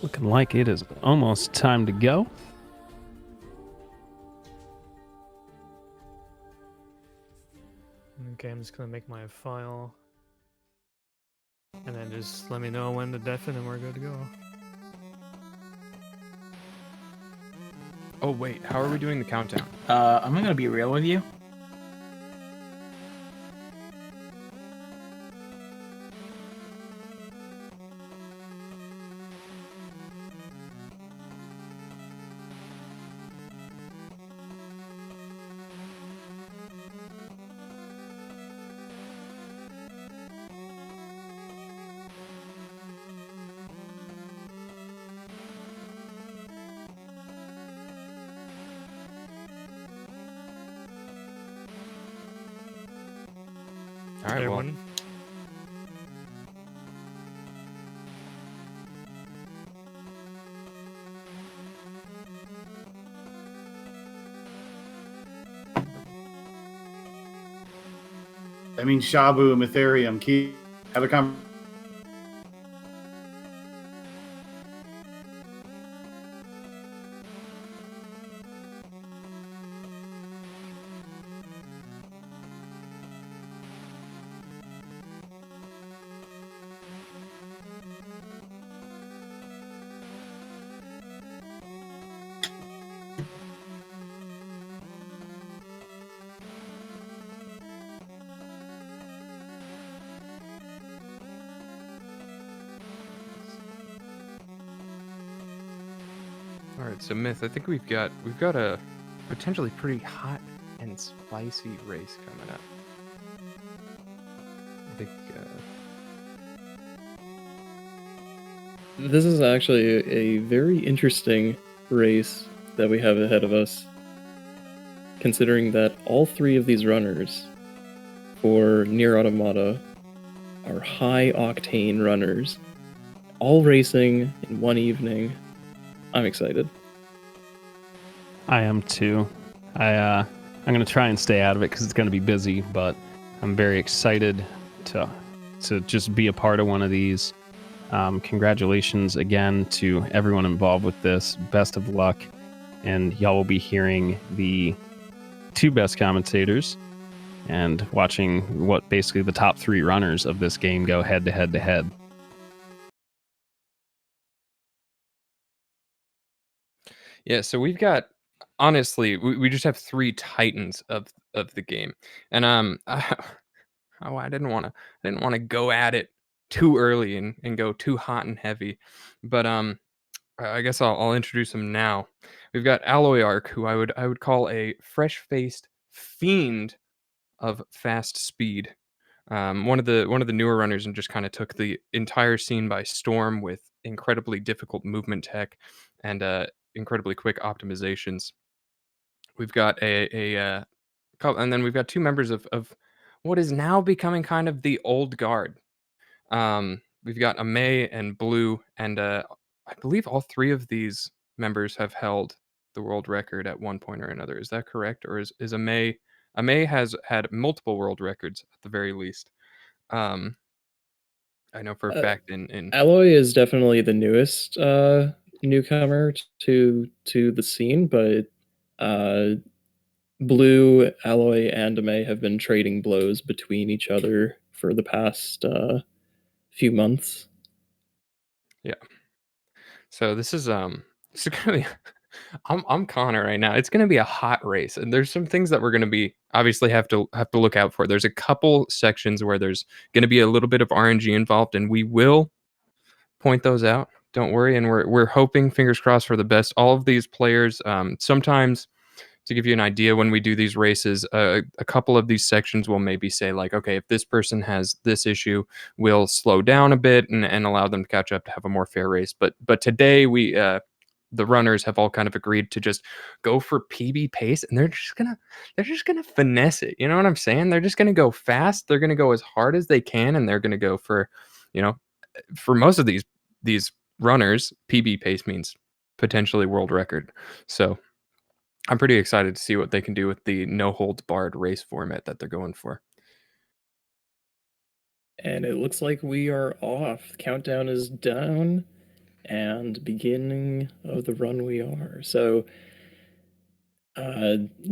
Looking like it is almost time to go. Okay, I'm just gonna make my file. And then just let me know when to deafen and we're good to go. Oh wait, how are we doing the countdown? I'm gonna be real with you. All right, well, Everyone. That means Shabu and Ethereum have a conversation. all right. So Myth, I think we've got a potentially pretty hot and spicy race coming up. I think This is actually a very interesting race that we have ahead of us, considering that all three of these runners for NieR Automata are high-octane runners, all racing in one evening. I'm excited. I am too. I'm gonna try and stay out of it because it's gonna be busy, but I'm very excited to just be a part of one of these. Congratulations again to everyone involved with this. Best of luck, and y'all will be hearing the two best commentators and watching what basically the top three runners of this game go head to head to head. yeah. So we've got honestly, we just have three titans of the game, and I didn't want to go at it too early and go too hot and heavy, but I guess I'll introduce him now. We've got aloyarkk, who I would call a fresh-faced fiend of fast speed. One of the newer runners and just kind of took the entire scene by storm with incredibly difficult movement tech and incredibly quick optimizations. We've got and then we've got two members of what is now becoming kind of the old guard. We've got Ameiii and Blue, and I believe all three of these members have held the world record at one point or another. Is that correct, or is Ameiii has had multiple world records at the very least? I know for a fact in Alloy is definitely the newest newcomer to the scene, but Blue, Alloy, and Ameiii have been trading blows between each other for the past few months. yeah. So this is gonna be I'm Connor right now. It's gonna be a hot race, and there's some things that we're gonna be obviously have to look out for. There's a couple sections where there's gonna be a little bit of RNG involved, and we will point those out. Don't worry, and we're hoping, fingers crossed, for the best. All of these players, sometimes to give you an idea, when we do these races, a couple of these sections will maybe say like, okay, if this person has this issue, we'll slow down a bit and allow them to catch up to have a more fair race. But today we the runners have all kind of agreed to just go for PB pace, and they're just gonna finesse it. You know what I'm saying? They're just gonna go fast. They're gonna go as hard as they can, and they're gonna go for, you know, for most of these runners, PB pace means potentially world record. So I'm pretty excited to see what they can do with the no holds barred race format that they're going for. And it looks like we are off. The countdown is down. and beginning of the run we are. So,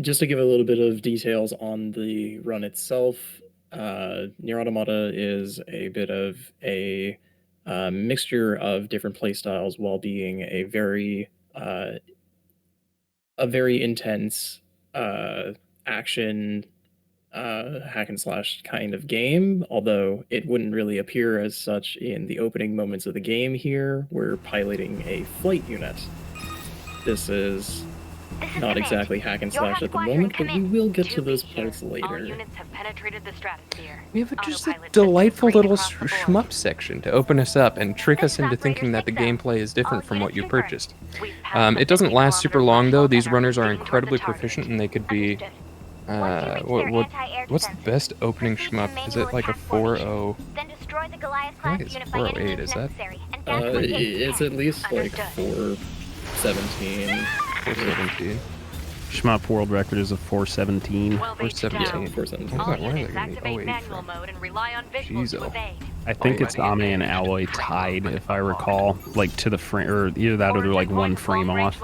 just to give a little bit of details on the run itself, NieR Automata is a bit of a mixture of different playstyles while being a very intense action hack and slash kind of game, although it wouldn't really appear as such in the opening moments of the game here. We're piloting a flight unit. This is not exactly hack and slash at the moment, but we will get to those parts later. We have just a delightful little shmup section to open us up and trick us into thinking that the gameplay is different from what you purchased. It doesn't last super long though. These runners are incredibly proficient and they could be... what's the best opening shmup? Is it like a 4.0? I think it's 4.08, is that? It's at least like 4.17. 4.17. Shmup world record is a 417. 4.17. Yeah, 4.17. Where are they getting the 08 from? Jeez-o. I think it's Ameiii and Alloy tied, if I recall, like to the frame, or either that or they're like one frame off.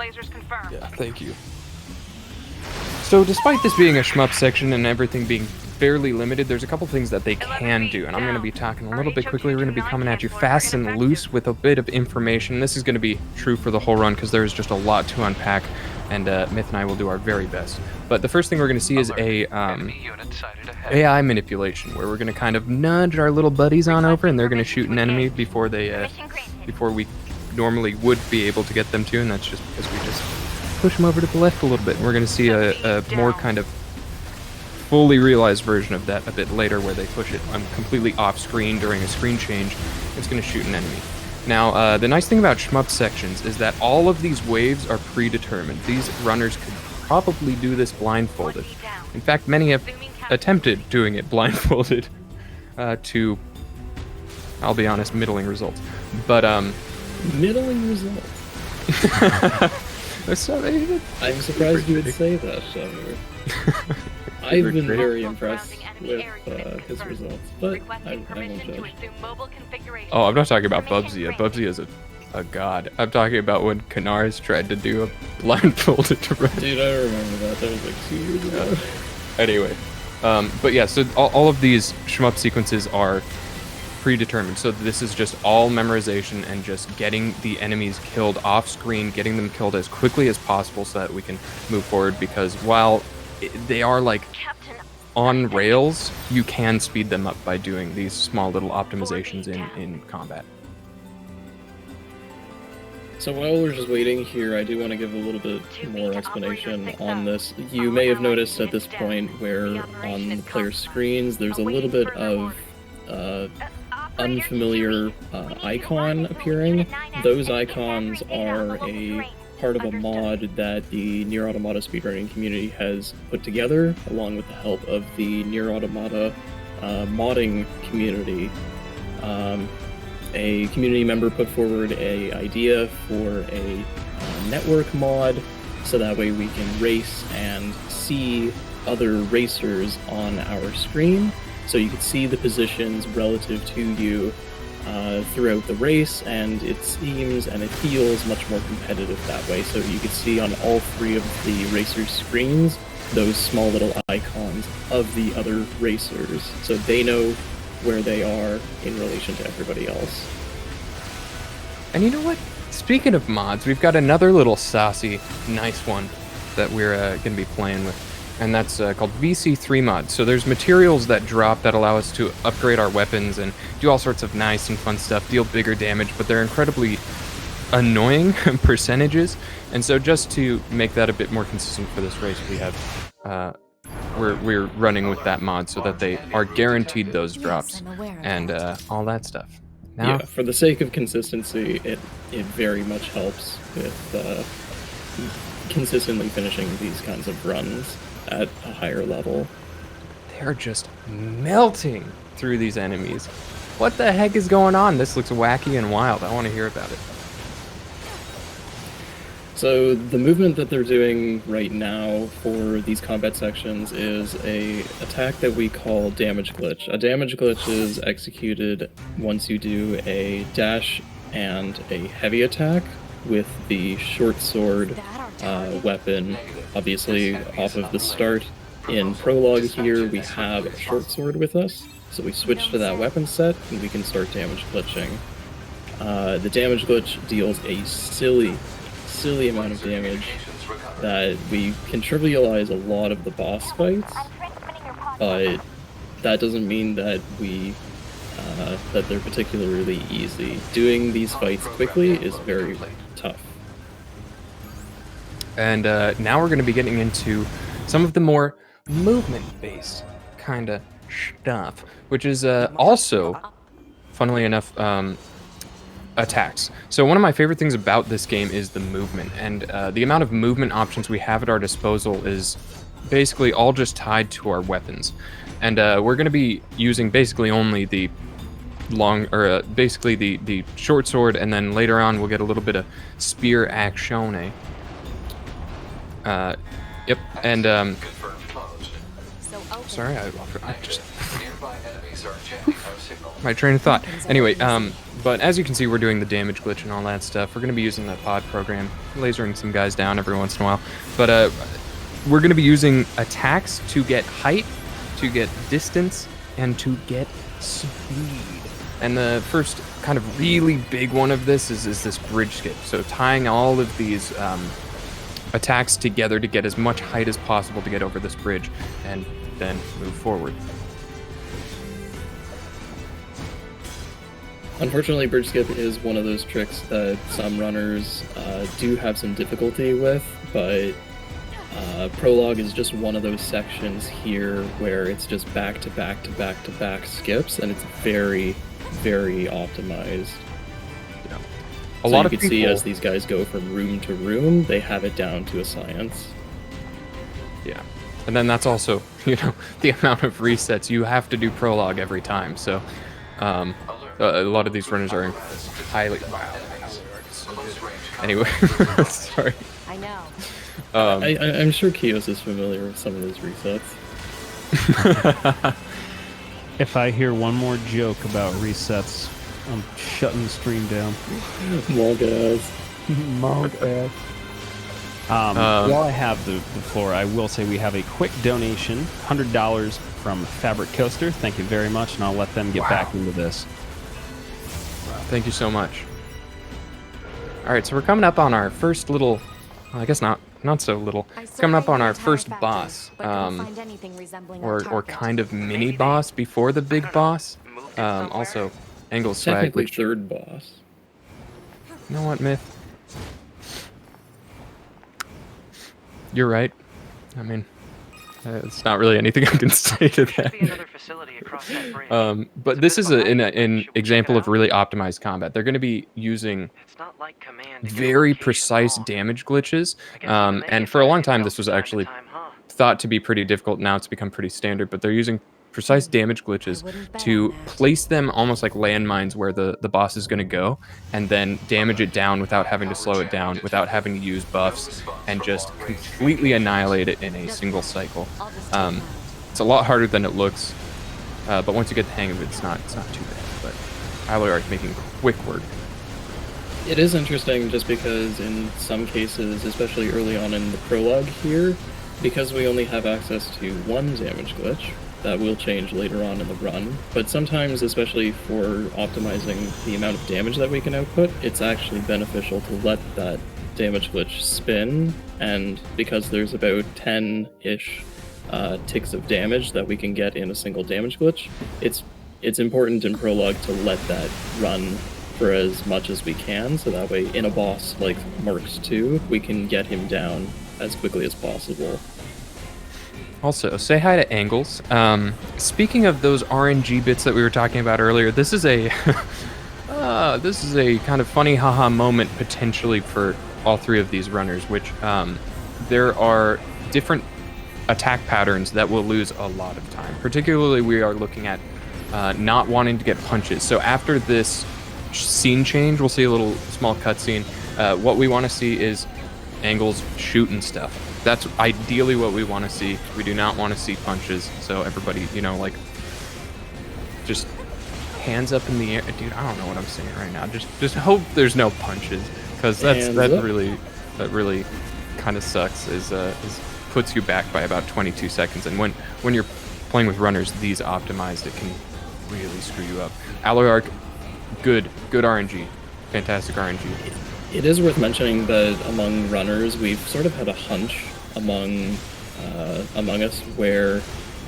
Yeah, thank you. So despite this being a shmup section and everything being fairly limited, there's a couple things that they can do, and I'm going to be talking a little bit quickly. We're going to be coming at you fast and loose with a bit of information. This is going to be true for the whole run because there's just a lot to unpack, and Myth and I will do our very best. But the first thing we're going to see is a AI manipulation, where we're going to kind of nudge our little buddies on over, and they're going to shoot an enemy before we normally would be able to get them to, and that's just because we just push them over to the left a little bit. And we're going to see a more kind of fully realized version of that a bit later, where they push it completely off screen during a screen change. It's going to shoot an enemy. Now, the nice thing about shmup sections is that all of these waves are predetermined. These runners could probably do this blindfolded. In fact, many have attempted doing it blindfolded to, I'll be honest, middling results. But, middling results? I'm surprised you would say that, Shamu. I've been very impressed with his results, but I won't judge. Oh, I'm not talking about Bubsy yet. Bubsy is a god. I'm talking about when Canars tried to do a blindfolded run. Dude, I remember that. That was like 2 years ago. Anyway, but yeah, so all of these shmup sequences are predetermined. So this is just all memorization and just getting the enemies killed off screen, getting them killed as quickly as possible so that we can move forward, because while they are like on rails, you can speed them up by doing these small little optimizations in combat. So while we're just waiting here, I do want to give a little bit more explanation on this. You may have noticed at this point where on the player screens there's a little bit of unfamiliar icon appearing. Those icons are a part of a mod that the NieR Automata speedrunning community has put together, along with the help of the NieR Automata modding community. A community member put forward an idea for a network mod, so that way we can race and see other racers on our screen. So you can see the positions relative to you throughout the race, and it seems and it feels much more competitive that way. So you can see on all 3 of the racers' screens those small little icons of the other racers, so they know where they are in relation to everybody else. And you know what? Speaking of mods, we've got another little saucy, nice one that we're going to be playing with. And that's called VC3 mod. So there's materials that drop that allow us to upgrade our weapons and do all sorts of nice and fun stuff, deal bigger damage, but they're incredibly annoying percentages. And so just to make that a bit more consistent for this race, we have we're running with that mod so that they are guaranteed those drops and all that stuff. Now, yeah, for the sake of consistency, it very much helps with consistently finishing these kinds of runs at a higher level. They're just melting through these enemies. What the heck is going on? This looks wacky and wild. I want to hear about it. So the movement that they're doing right now for these combat sections is a attack that we call damage glitch. A damage glitch is executed once you do a dash and a heavy attack with the short sword weapon. Obviously, off of the start in prologue here, we have a short sword with us, so we switch to that weapon set and we can start damage glitching. The damage glitch deals a silly amount of damage that we can trivialize a lot of the boss fights, but that doesn't mean that that they're particularly easy. Doing these fights quickly is very tough. And now we're going to be getting into some of the more movement-based kind of stuff, which is also, funnily enough, attacks. So one of my favorite things about this game is the movement, and the amount of movement options we have at our disposal is basically all just tied to our weapons. And we're going to be using basically only the basically the short sword, and then later on we'll get a little bit of spear action. Yep, and sorry, I just my train of thought. Anyway, but as you can see, we're doing the damage glitch and all that stuff. We're going to be using the pod program, lasering some guys down every once in a while. But we're going to be using attacks to get height, to get distance, and to get speed. And the first kind of really big one of this is this bridge skip. So tying all of these attacks together to get as much height as possible to get over this bridge and then move forward. Unfortunately, bridge skip is one of those tricks that some runners do have some difficulty with, but prologue is just one of those sections here where it's just back to back to back to back skips, and it's very, very optimized. Yeah. A lot of people see as these guys go from room to room, they have it down to a science. Yeah. And then that's also, the amount of resets. You have to do prologue every time, so a lot of these runners are highly... Wow. Anyway, sorry. I know. I'm sure Kios is familiar with some of those resets. If I hear one more joke about resets, I'm shutting the stream down. Monk-ass. While I have the floor, I will say we have a quick donation, $100 from Fabric Coaster. Thank you very much, and I'll let them get back into this. Thank you so much. All right, so we're coming up on our first little, well, I guess not so little. Coming up on our first boss, or kind of mini boss before the big boss. Also, Angle Swag. Technically Which, third boss. you know what, Myth? You're right. I mean, it's not really anything I can say to that. But this is an example of really optimized combat. They're going to be using very precise damage glitches, and for a long time this was actually thought to be pretty difficult. Now it's become pretty standard, but they're using precise damage glitches to place them almost like landmines where the boss is going to go, and then damage it down without having to slow it down, without having to use buffs, and just completely annihilate it in a single cycle. It's a lot harder than it looks, but once you get the hang of it, it's not too bad. But aloyarkk making quick work. It is interesting just because in some cases, especially early on in the prologue here, because we only have access to one damage glitch, that will change later on in the run, but sometimes, especially for optimizing the amount of damage that we can output, it's actually beneficial to let that damage glitch spin, and because there's about 10-ish ticks of damage that we can get in a single damage glitch, it's important in prologue to let that run for as much as we can, so that way in a boss like Marks 2, we can get him down as quickly as possible. Also, say hi to Angles. Speaking of those RNG bits that we were talking about earlier, this is a this is a kind of funny haha moment potentially for all three of these runners, which there are different attack patterns that will lose a lot of time. Particularly, we are looking at not wanting to get punches. So after this scene change, we'll see a little small cutscene. What we want to see is Angles shooting stuff. That's ideally what we want to see. We do not want to see punches. So everybody, like, just hands up in the air. Dude, I don't know what I'm saying right now. Just hope there's no punches, because that Hands up. really kind of sucks. Is puts you back by about 22 seconds, and when you're playing with runners these optimized, it can really screw you up. aloyarkk, good RNG, fantastic RNG. It is worth mentioning that among runners, we've sort of had a hunch among us where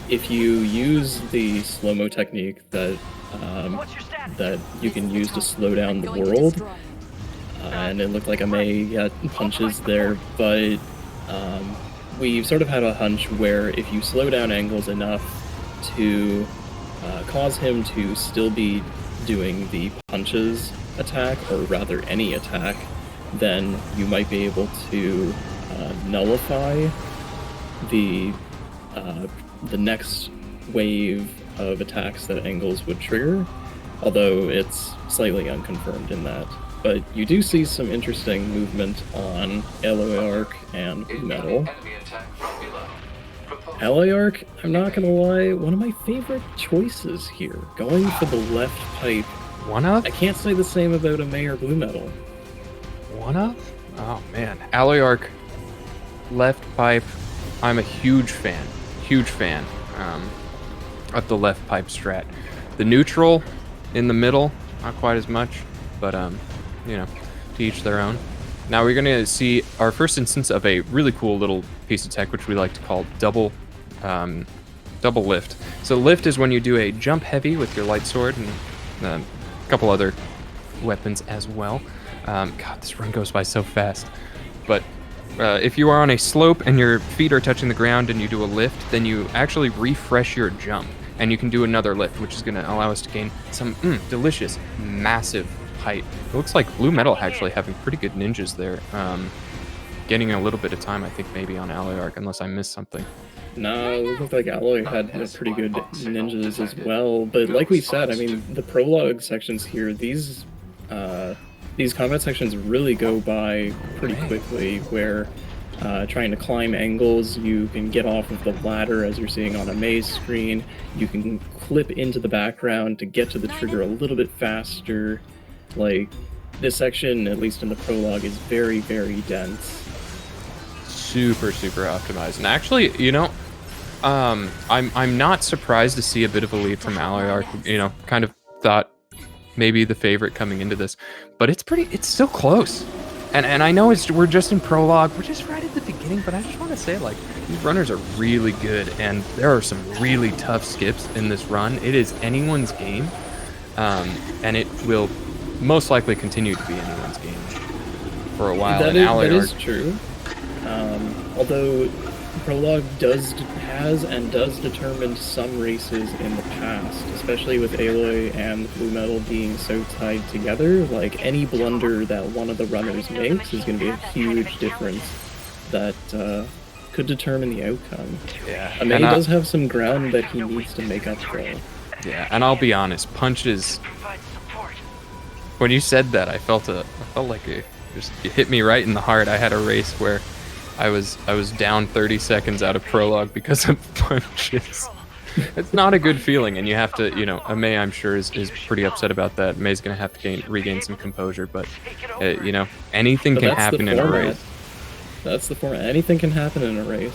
if you use the slow-mo technique that you can use to slow down the world, and it looked like Ameiii got punches there, but we've sort of had a hunch where if you slow down angles enough to cause him to still be doing the punches attack, or rather any attack, then you might be able to nullify the next wave of attacks that angles would trigger, although it's slightly unconfirmed in that. But you do see some interesting movement on aloyarkk and BlueMetal. aloyarkk, I'm not gonna lie, one of my favorite choices here, going for the left pipe. One up? I can't say the same about Ameiii or BlueMetal. One up? Oh man, aloyarkk, left pipe. I'm a huge fan of the left pipe strat. The neutral in the middle, not quite as much, but you know, to each their own. Now we're gonna see our first instance of a really cool little piece of tech, which we like to call double lift. So lift is when you do a jump heavy with your light sword and a couple other weapons as well. God, this run goes by so fast. But if you are on a slope and your feet are touching the ground and you do a lift, then you actually refresh your jump, and you can do another lift, which is going to allow us to gain some delicious, massive height. It looks like BlueMetal actually having pretty good ninjas there. Getting a little bit of time, I think, maybe on aloyarkk, unless I missed something. No, it looked like Alloy had pretty good ninjas as well, but like we said, I mean, the prologue sections here, these combat sections really go by pretty quickly, where trying to climb angles, you can get off of the ladder as you're seeing on Ameii's screen, you can clip into the background to get to the trigger a little bit faster. Like, this section, at least in the prologue, is very, very dense. Super optimized. And actually, you know, I'm not surprised to see a bit of a lead from aloyarkk. You know, kind of thought maybe the favorite coming into this, but it's still close. And I know we're just in prologue, we're just right at the beginning, but I just want to say, like, these runners are really good, and there are some really tough skips in this run. It is anyone's game, and it will most likely continue to be anyone's game for a while. That is true. Although prologue has determined some races in the past, especially with Aloy and BlueMetal being so tied together. Like, any blunder that one of the runners makes is going to be a huge difference that could determine the outcome. Yeah, Ameiii does have some ground that he needs to make up for. Yeah, and I'll be honest, punches. When you said that, I felt like it hit me right in the heart. I had a race where I was down 30 seconds out of prologue because of punches. It's not a good feeling, and you have to, you know, Ameiii, I'm sure, is pretty upset about that. Ameii's going to have to regain some composure, but, you know, anything can happen in a race. That's the format. Anything can happen in a race.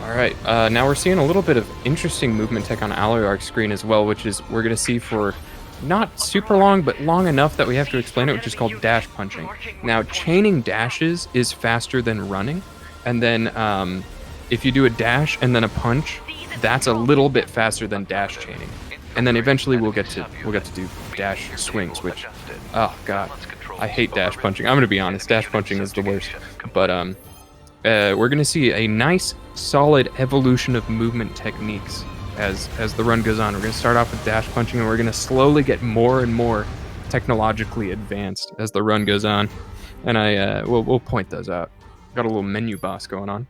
All right, now we're seeing a little bit of interesting movement tech on aloyarkk's screen as well, which is we're going to see for not super long, but long enough that we have to explain it, which is called dash punching. Now, chaining dashes is faster than running, and then if you do a dash and then a punch, that's a little bit faster than dash chaining. And then eventually we'll get to do dash swings, which, oh god, I hate dash punching. I'm gonna be honest, dash punching is the worst. But we're gonna see a nice, solid evolution of movement techniques as the run goes on. We're going to start off with dash punching, and we're going to slowly get more and more technologically advanced as the run goes on. And we'll point those out. Got a little menu boss going on.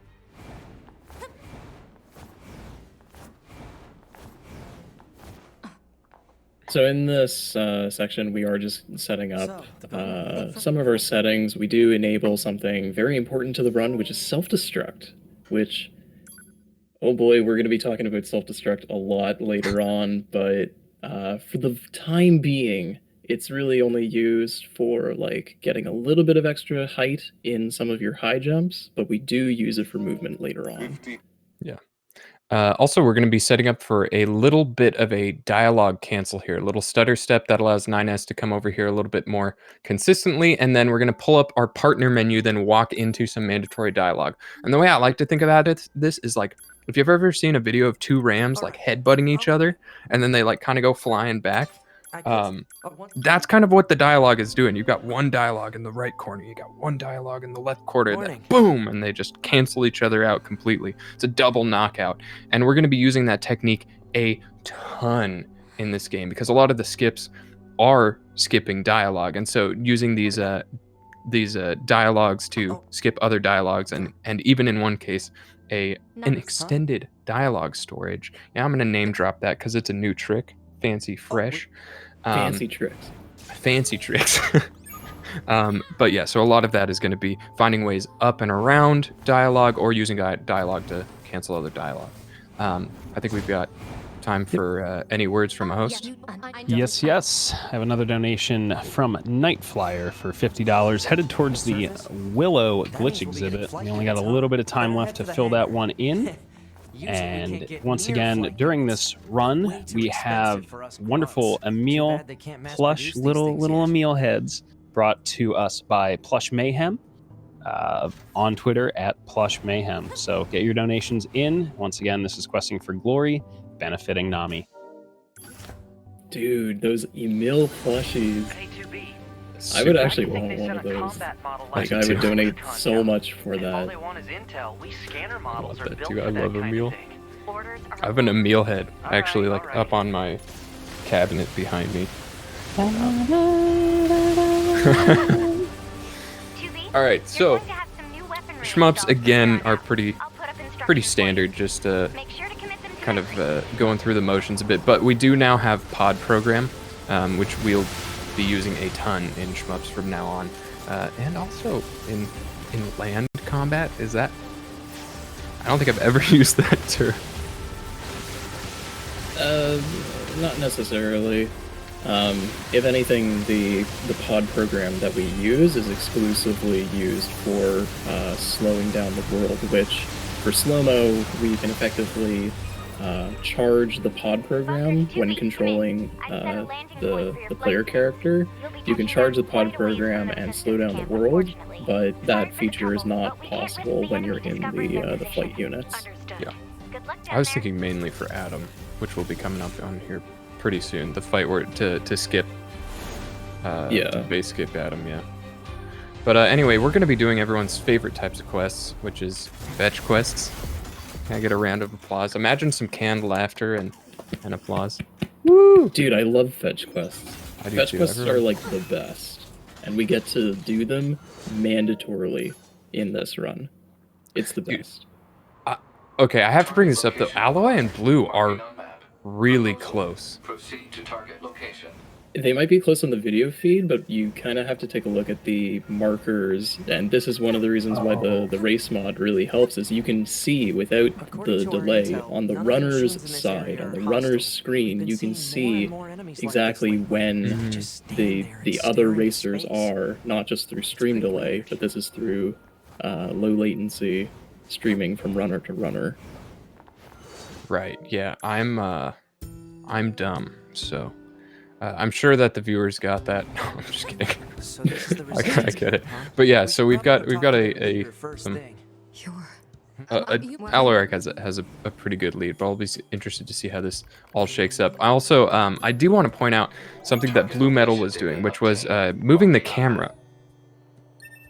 So in this section, we are just setting up some of our settings. We do enable something very important to the run, which is self-destruct, which Oh boy, we're going to be talking about self-destruct a lot later on, but for the time being, it's really only used for like getting a little bit of extra height in some of your high jumps, but we do use it for movement later on. Yeah. Also, we're going to be setting up for a little bit of a dialogue cancel here, a little stutter step that allows 9S to come over here a little bit more consistently, and then we're going to pull up our partner menu, then walk into some mandatory dialogue. And the way I like to think about this is like, if you've ever seen a video of two rams like headbutting each other, and then they like kind of go flying back, that's kind of what the dialogue is doing. You've got one dialogue in the right corner, you got one dialogue in the left corner, then boom, and they just cancel each other out completely. It's a double knockout, and we're going to be using that technique a ton in this game because a lot of the skips are skipping dialogue, and so using these dialogues to skip other dialogues, and even in one case an extended dialogue storage. Yeah, I'm going to name drop that because it's a new trick, fancy fresh. Fancy tricks. Fancy tricks. But yeah, so a lot of that is going to be finding ways up and around dialogue or using dialogue to cancel other dialogue. I think we've got time for any words from a host. Yes, yes. I have another donation from Nightflyer for $50, headed towards the Willow glitch exhibit. We only got a little bit of time left to fill that one in. And once again, during this run, we have wonderful Ameiii plush, little Ameiii heads brought to us by Plush Mayhem on Twitter at Plush Mayhem. So get your donations in. Once again, this is Questing for Glory, benefiting NAMI. Dude, those Ameiii plushies. I would actually want one of those. Like, I would donate so much for that. I love that too. I love Ameiii. I have an Ameiii head actually, like up on my cabinet behind me. All right, so shmups again are pretty standard, just kind of going through the motions a bit. But we do now have pod program, which we'll be using a ton in shmups from now on, and also in land combat. Is that? I don't think I've ever used that term. Not necessarily. If anything, the pod program that we use is exclusively used for slowing down the world, which for slow-mo we can effectively charge the pod program when controlling the player character. You can charge the pod program and slow down the world, but that feature is not possible when you're in the flight units. Yeah. I was thinking mainly for Adam, which will be coming up on here pretty soon. The fight where to skip, to base skip Adam, yeah. But anyway, we're going to be doing everyone's favorite types of quests, which is fetch quests. Can I get a round of applause? Imagine some canned laughter and applause. Woo! Dude, I love fetch quests. Fetch quests are like the best, and we get to do them mandatorily in this run. It's the best. Okay, I have to bring this up though. Alloy and Blue are really close. Proceed to target location. They might be close on the video feed, but you kind of have to take a look at the markers, and this is one of the reasons why the race mod really helps, is you can see without the delay on the runner's side, on the runner's screen, you can see exactly when the other racers are, not just through stream delay, but this is through low latency streaming from runner to runner. Right, yeah, I'm dumb, so I'm sure that the viewers got that. No, I'm just kidding. So this is the I get it. But yeah, so we've got aloyarkk has a pretty good lead, but I'll be interested to see how this all shakes up. I also I do want to point out something that BlueMetal was doing, which was moving the camera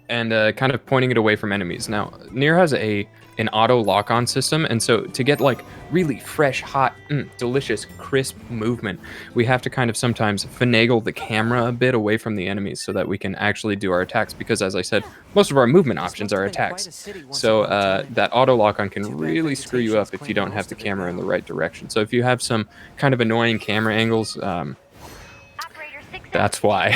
and kind of pointing it away from enemies. Now, NieR has an auto lock-on system, and so to get like really fresh, hot, delicious, crisp movement, we have to kind of sometimes finagle the camera a bit away from the enemies so that we can actually do our attacks, because as I said, most of our movement options are attacks. So that auto lock-on can really screw you up if you don't have the camera in the right direction. So if you have some kind of annoying camera angles, that's why.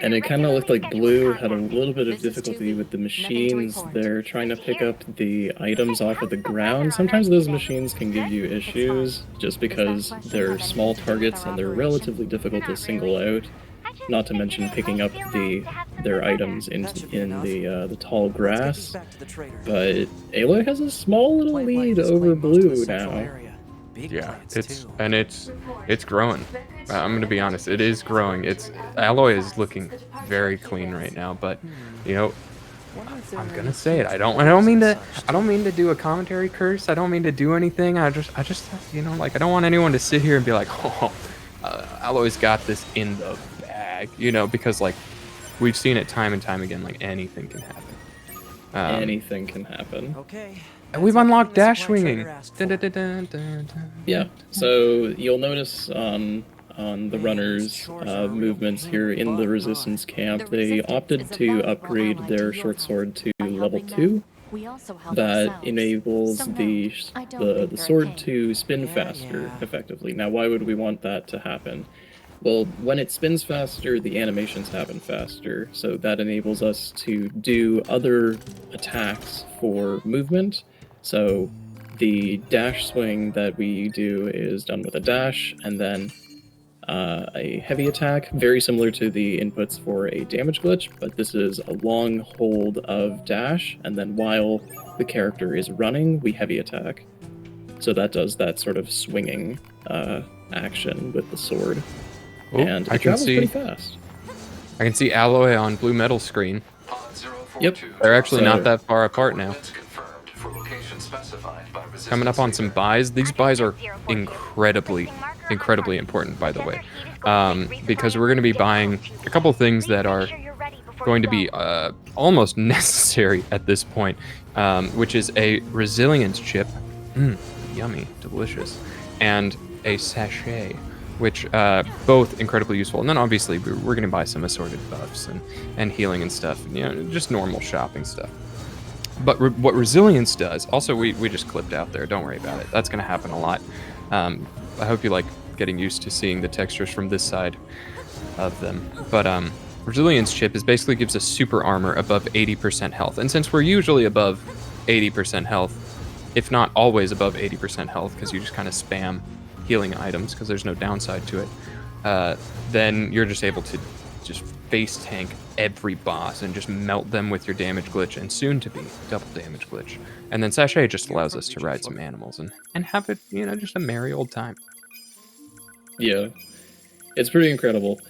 and it kind of looked like Blue had a little bit of difficulty with the machines. They're trying to pick up the items off of the ground. Sometimes those machines can give you issues just because they're small targets and they're relatively difficult to single out. Not to mention picking up their items in the tall grass. But Aloy has a small little lead over Blue now. Yeah, it's growing. I'm gonna be honest, it is growing. Alloy is looking very clean right now, but you know, I'm gonna say it. I don't mean to do a commentary curse. I don't mean to do anything. I just you know, like I don't want anyone to sit here and be like, oh, Alloy's got this in the bag, you know, because like we've seen it time and time again. Like anything can happen. Anything can happen. Okay. And we've unlocked dash swinging. Yeah, so you'll notice on the runners' movements here in the resistance camp, they opted to upgrade their short sword to level 2. That enables the sword to spin faster, effectively. Now, why would we want that to happen? Well, when it spins faster, the animations happen faster, so that enables us to do other attacks for movement. So the dash swing that we do is done with a dash, and then a heavy attack, very similar to the inputs for a damage glitch, but this is a long hold of dash, and then while the character is running, we heavy attack. So that does that sort of swinging action with the sword. Oh, And it travels pretty fast. I can see Alloy on BlueMetal's screen. Yep. They're actually So- not that far apart now. Coming up on some buys. These buys are incredibly important, by the way, because we're going to be buying a couple things that are going to be almost necessary at this point, which is a resilience chip, yummy, delicious, and a sachet, which both incredibly useful. And then obviously we're going to buy some assorted buffs and healing and stuff, you know, just normal shopping stuff. But what resilience does, also we just clipped out there, don't worry about it. That's going to happen a lot. I hope you like getting used to seeing the textures from this side of them. But resilience chip basically gives us super armor above 80% health. And since we're usually above 80% health, if not always above 80% health, because you just kind of spam healing items because there's no downside to it, then you're just able to just face tank every boss and just melt them with your damage glitch and soon to be double damage glitch. And then Sachet just allows us to ride some animals and have it, you know, just a merry old time. Yeah, it's pretty incredible.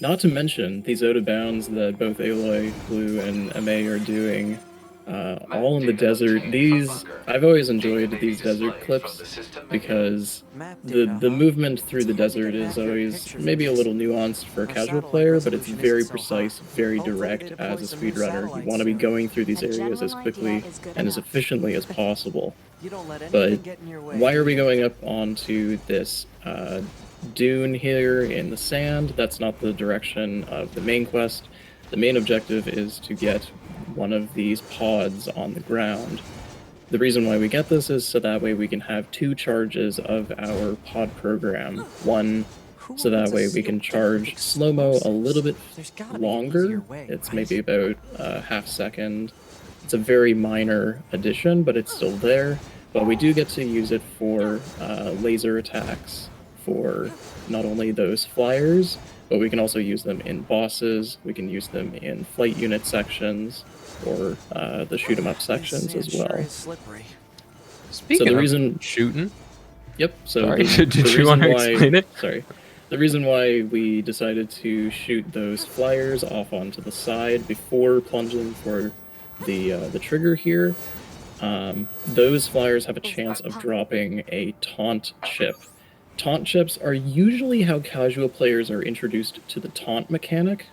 Not to mention these out of bounds that both Aloy, Blue, and Ameiii are doing, all in the desert. I've always enjoyed these desert clips because the movement through the desert is always maybe a little nuanced for a casual player, but it's very precise, very direct as a speedrunner. You want to be going through these areas as quickly and as efficiently as possible. But why are we going up onto this dune here in the sand? That's not the direction of the main quest. The main objective is to get one of these pods on the ground. The reason why we get this is so that way we can have 2 charges of our pod program. One, so that way we can charge slow-mo a little bit longer. It's maybe about a half second. It's a very minor addition, but it's still there. But we do get to use it for laser attacks for not only those flyers, but we can also use them in bosses, we can use them in flight unit sections, or the shoot 'em up sections as well. Speaking the of reason shooting, Yep. So sorry, the did you reason want to why- explain it? Sorry. The reason why we decided to shoot those flyers off onto the side before plunging for the trigger here, those flyers have a chance of dropping a taunt chip. Taunt chips are usually how casual players are introduced to the taunt mechanic,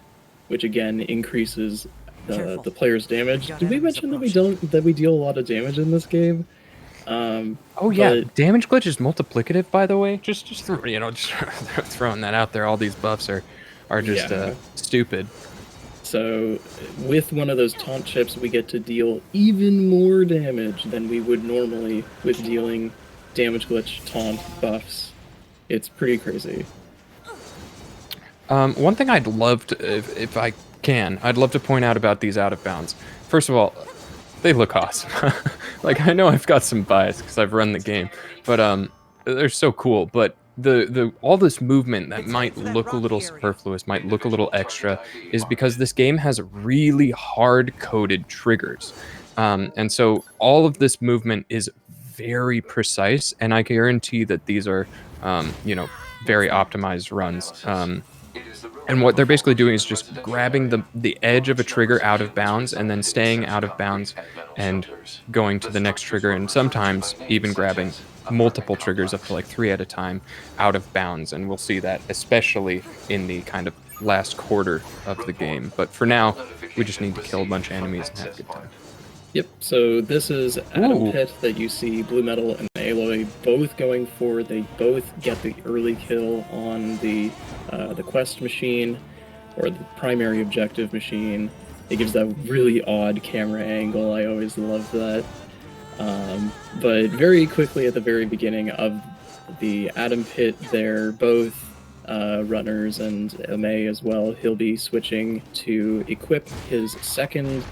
which again increases the player's damage. Did we mention that we deal a lot of damage in this game? Oh yeah, damage glitch is multiplicative, by the way. Just you know, just throwing that out there. All these buffs are just stupid. So with one of those taunt chips, we get to deal even more damage than we would normally with dealing damage glitch taunt buffs. It's pretty crazy. One thing I'd love to, if I can, I'd love to point out about these out of bounds. First of all, they look awesome. Like, I know I've got some bias because I've run the game, but they're so cool. But the all this movement that might look a little superfluous, might look a little extra, is because this game has really hard-coded triggers. And so all of this movement is very precise, and I guarantee that these are, very optimized runs. And what they're basically doing is just grabbing the edge of a trigger out of bounds and then staying out of bounds and going to the next trigger, and sometimes even grabbing multiple triggers up to like 3 at a time out of bounds. And we'll see that especially in the kind of last quarter of the game. But for now, we just need to kill a bunch of enemies and have a good time. Yep, so this is Adam Ooh. Pitt that you see BlueMetal and Aloy both going for. They both get the early kill on the quest machine, or the primary objective machine. It gives that really odd camera angle. I always love that. But very quickly at the very beginning of the Adam Pitt, they're both runners, and Ameiii as well. He'll be switching to equip his second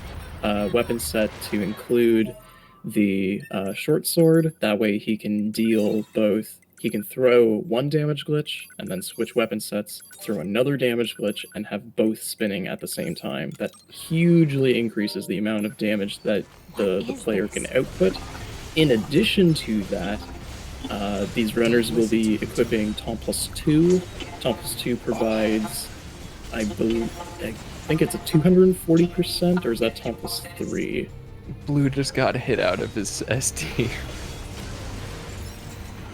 weapon set to include the short sword. That way he can deal both. He can throw one damage glitch and then switch weapon sets, throw another damage glitch, and have both spinning at the same time. That hugely increases the amount of damage that the player can output. In addition to that, these runners will be equipping Tom+2. Tom+2 provides, I think it's a 240%, or is that Tom+3? Blue just got hit out of his SD.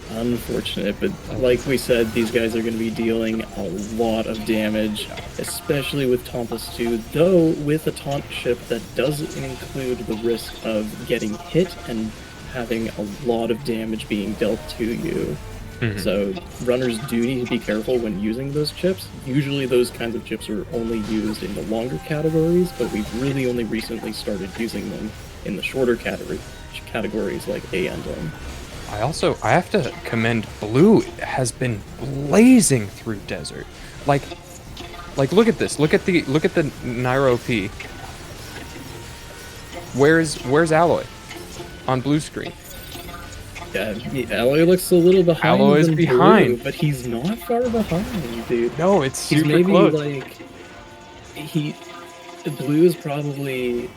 Unfortunate, but like we said, these guys are going to be dealing a lot of damage, especially with Tom+2, though with a taunt chip that doesn't include the risk of getting hit and having a lot of damage being dealt to you. Mhm. So runners do need to be careful when using those chips. Usually those kinds of chips are only used in the longer categories, but we've really only recently started using them in the shorter categories like A and M. I have to commend Blue. Has been blazing through desert. Like look at this. Look at the NieR OP. Where's Aloy? On Blue screen. Yeah, Aloy looks a little behind. Aloy's than behind. Blue, but he's not far behind, dude. No, it's He's super maybe close. like Blue is probably,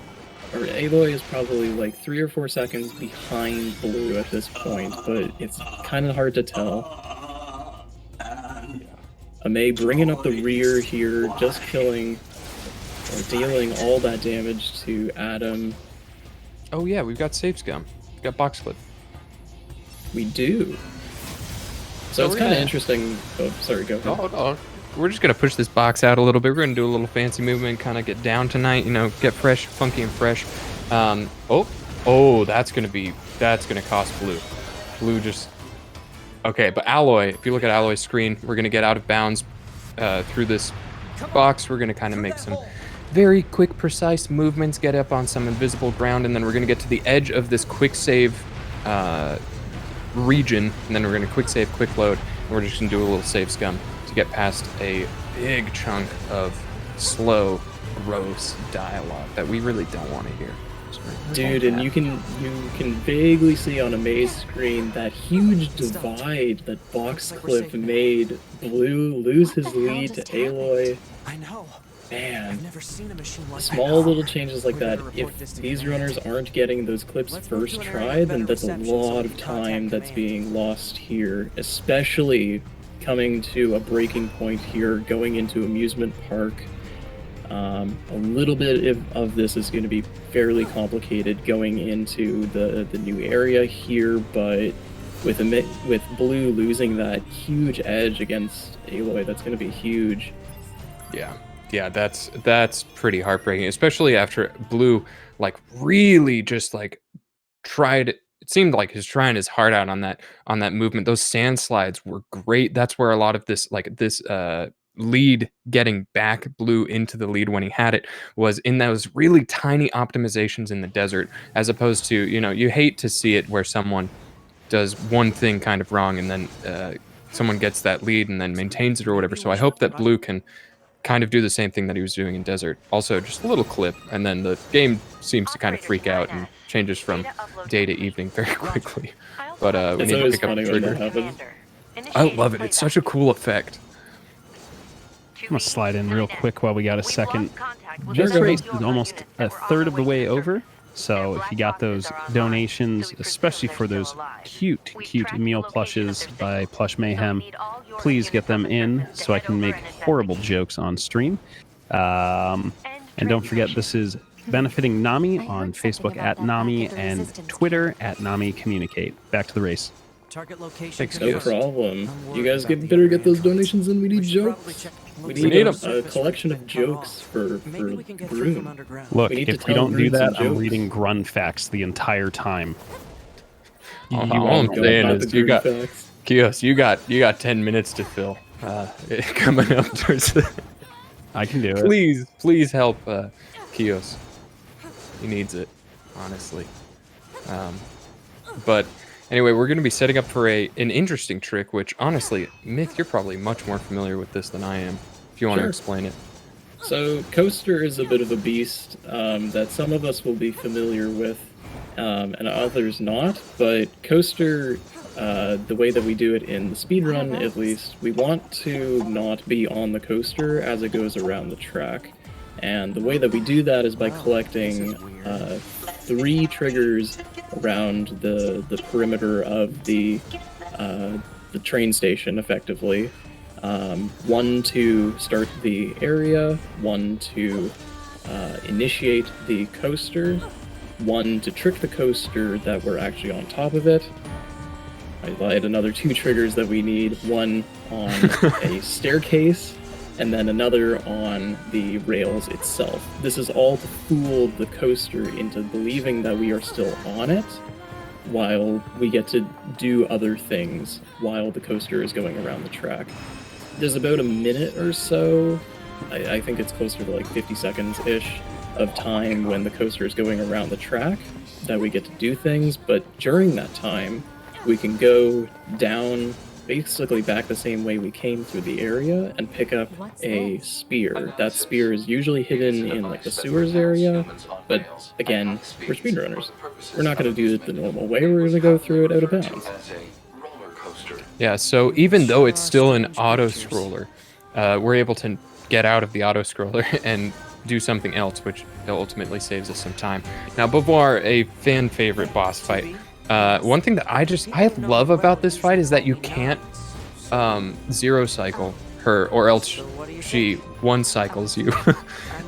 or Aloy is probably like 3 or 4 seconds behind Blue at this point, but it's kind of hard to tell. Ameiii bringing up the rear here, just killing or dealing all that damage to Adam. Oh yeah, we've got save scum. We've got box clip. We do. So it's kind of interesting. Oh, sorry, go ahead. No. We're just gonna push this box out a little bit. We're gonna do a little fancy movement, kind of get down tonight. Get fresh, funky, and fresh. That's gonna cost Blue. Blue just okay. But Aloy, if you look at Aloy's screen, we're gonna get out of bounds through this box. We're gonna kind of make some very quick, precise movements, get up on some invisible ground, and then we're gonna get to the edge of this quick save region, and then we're gonna quick save, quick load, and we're just gonna do a little save scum to get past a big chunk of slow, gross dialogue that we really don't want to hear. Dude, and you can vaguely see on Ameii's screen that huge divide that Boxcliff made Blue lose his lead to Aloy. I know. Man, I've never seen a machine like small little changes like that, if these runners aren't getting those clips first try, then that's a lot of time that's being lost here, especially coming to a breaking point here, going into amusement park. A little bit of this is going to be fairly complicated going into the new area here, but with Blue losing that huge edge against Aloy, that's going to be huge. Yeah, that's pretty heartbreaking, especially after Blue really just tried. It seemed like he's trying his heart out on that movement. Those sand slides were great. That's where a lot of this lead, getting back Blue into the lead when he had it, was in those really tiny optimizations in the desert, as opposed to, you hate to see it where someone does one thing kind of wrong and then someone gets that lead and then maintains it or whatever. So I hope that Blue can kind of do the same thing that he was doing in Desert. Also, just a little clip, and then the game seems to kind of freak out and changes from day to evening very quickly. But we It's need to always pick up the funny when that trigger. happens. I love it. It's such a cool effect. I'm gonna slide in real quick while we got a second. Sure, This go race ahead. is almost a third of the way over. So if you got those donations, especially for those cute Emil plushes by Plush Mayhem, please get them in so I can make horrible jokes on stream. And don't forget, this is benefiting NAMI on Facebook at NAMI and Twitter at NAMI Communicate. Back to the race. Target location. Thanks, No Kios. problem. You guys better get those donations in. We need jokes. We need a collection of jokes for Broom. Look, We need to if we tell don't do Broom some that, I'm jokes. reading Grun facts the entire time. All You I'm won't go saying About is the you got Broom facts. Kios. You got 10 minutes to fill. Coming up towards the. I can do it. Please help Kios. He needs it, honestly. But anyway, we're going to be setting up for an interesting trick, which honestly, Myth, you're probably much more familiar with this than I am. If you want to Sure. explain it. So Coaster is a bit of a beast that some of us will be familiar with and others not. But Coaster, the way that we do it in the speedrun at least, we want to not be on the coaster as it goes around the track. And the way that we do that is by collecting 3 triggers around the perimeter of the train station, effectively. 1 to start the area, 1 to initiate the coaster, 1 to trick the coaster that we're actually on top of it. I lied, another 2 triggers that we need, 1 on a staircase, and then another on the rails itself. This is all to fool the coaster into believing that we are still on it, while we get to do other things while the coaster is going around the track. There's about a minute or so, I think it's closer to like 50 seconds-ish, of time when the coaster is going around the track that we get to do things, but during that time, we can go down basically back the same way we came through the area and pick up a spear. That spear is usually hidden in like the sewers area, but again, we're speedrunners. We're not going to do it the normal way, we're going to go through it out of bounds. Yeah, so even though it's still an auto-scroller, we're able to get out of the auto-scroller and do something else, which ultimately saves us some time. Now, Beauvoir, a fan-favorite boss fight. One thing that I love about this fight is that you can't zero cycle her, or else she one cycles you.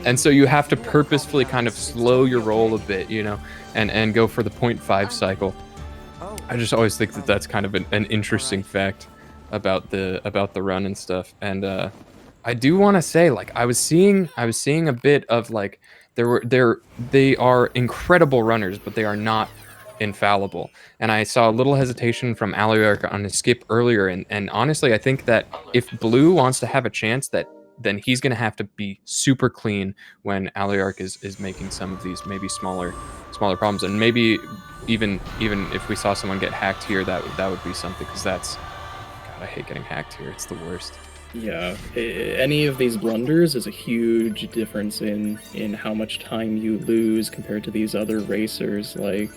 And so you have to purposefully kind of slow your roll a bit, you know, and go for the 0.5 cycle. I just always think that that's kind of an interesting fact about the run and stuff. And I do want to say, like, I was seeing a bit of like they are incredible runners, but they are not infallible. And I saw a little hesitation from aloyarkk on his skip earlier, and honestly, I think that if Blue wants to have a chance, then he's going to have to be super clean when aloyarkk is making some of these maybe smaller problems, and maybe even if we saw someone get hacked here, that would be something, because that's, God, I hate getting hacked here. It's the worst. Yeah, any of these blunders is a huge difference in how much time you lose compared to these other racers. Like,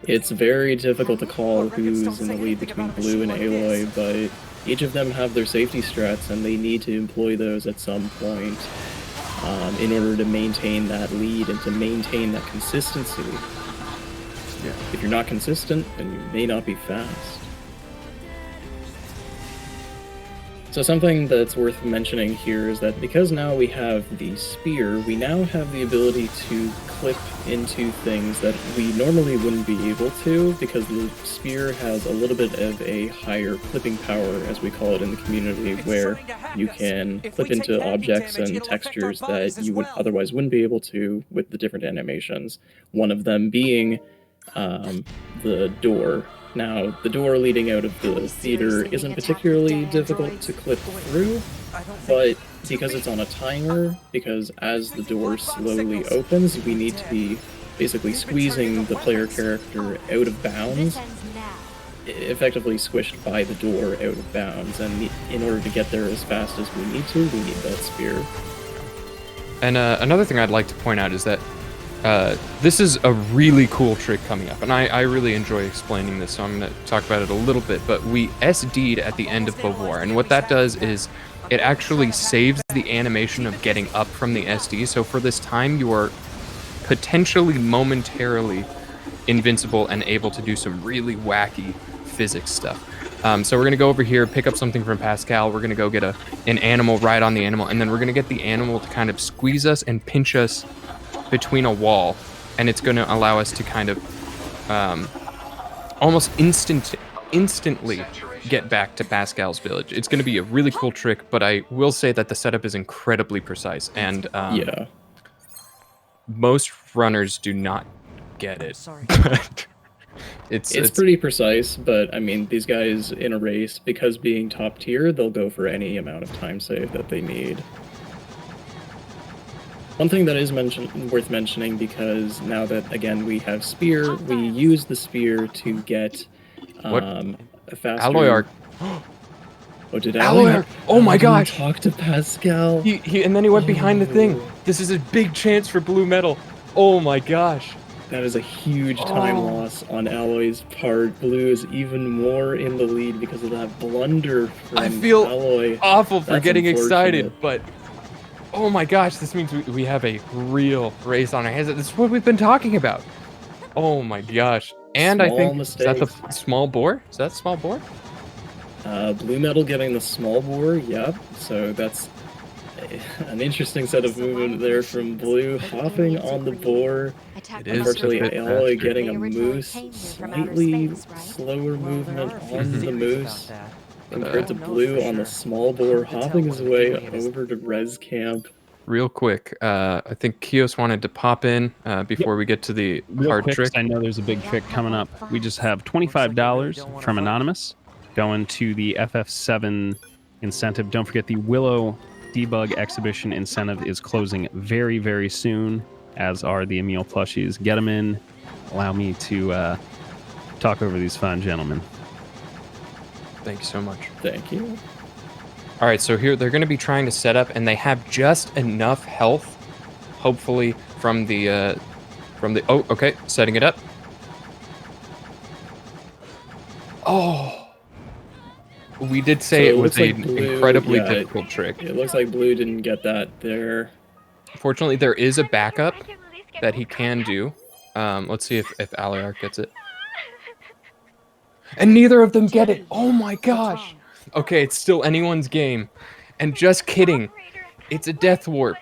it's very difficult to call who's in the lead between Blue and Aloy, but each of them have their safety strats, and they need to employ those at some point in order to maintain that lead and to maintain that consistency. Yeah. If you're not consistent, then you may not be fast. So something that's worth mentioning here is that because now we have the spear, we now have the ability to clip into things that we normally wouldn't be able to, because the spear has a little bit of a higher clipping power, as we call it in the community, where you can clip into objects and textures that you otherwise wouldn't be able to with the different animations. One of them being the door. Now, the door leading out of the theater isn't particularly difficult to clip through, but because it's on a timer, because as the door slowly opens, we need to be basically squeezing the player character out of bounds effectively squished by the door out of bounds, and in order to get there as fast as we need that spear. And another thing I'd like to point out is that this is a really cool trick coming up, and I really enjoy explaining this, so I'm going to talk about it a little bit, but we SD'd at the end of Beauvoir, and what that does is it actually saves the animation of getting up from the SD, so for this time you are potentially momentarily invincible and able to do some really wacky physics stuff. So we're going to go over here, pick up something from Pascal, we're going to go get an animal, ride on the animal, and then we're going to get the animal to kind of squeeze us and pinch us between a wall, and it's going to allow us to kind of almost instantly get back to Pascal's village. It's going to be a really cool trick, but I will say that the setup is incredibly precise, and Yeah. most runners do not get it. But it's pretty precise, but I mean, these guys in a race, because being top tier, they'll go for any amount of time save that they need. One thing that is worth mentioning, because now that, again, we have Spear, we use the Spear to get a faster... aloyarkk. Oh, did aloyarkk! Oh my gosh! Talk to Pascal. And then he went behind the thing. This is a big chance for BlueMetal. Oh my gosh. That is a huge time loss on Alloy's part. Blue is even more in the lead because of that blunder from I feel Alloy. awful for That's getting excited, unfortunate. but oh my gosh, this means we have a real race on our hands. This is what we've been talking about. Oh my gosh. And I think, is that the small boar? Is that small boar? BlueMetal getting the small boar, yep. So that's an interesting set of movement there from Blue, hopping on the boar. It is Unfortunately, a bit Alloy faster. getting a moose, slightly slower movement on the moose compared to Blue on the small boar, hopping his way over to Res Camp. Real quick, I think Kios wanted to pop in before we get to the Real hard quick, trick. 'cause I know there's a big trick coming up. We just have $25 from Anonymous going to the FF7 incentive. Don't forget the Willow debug exhibition incentive is closing very, very soon, as are the Ameiii plushies. Get them in. Allow me to talk over these fine gentlemen. Thank you so much. Thank you. All right, so here they're going to be trying to set up, and they have just enough health, hopefully from the oh, okay, setting it up. Oh, we did say So it it was looks an like Blue- incredibly yeah, difficult trick. It looks like Blue didn't get that there. Fortunately, there is a backup that he can do. Let's see if aloyarkk gets it. And neither of them get it. Oh my gosh. Okay, it's still anyone's game. And just kidding. It's a death warp.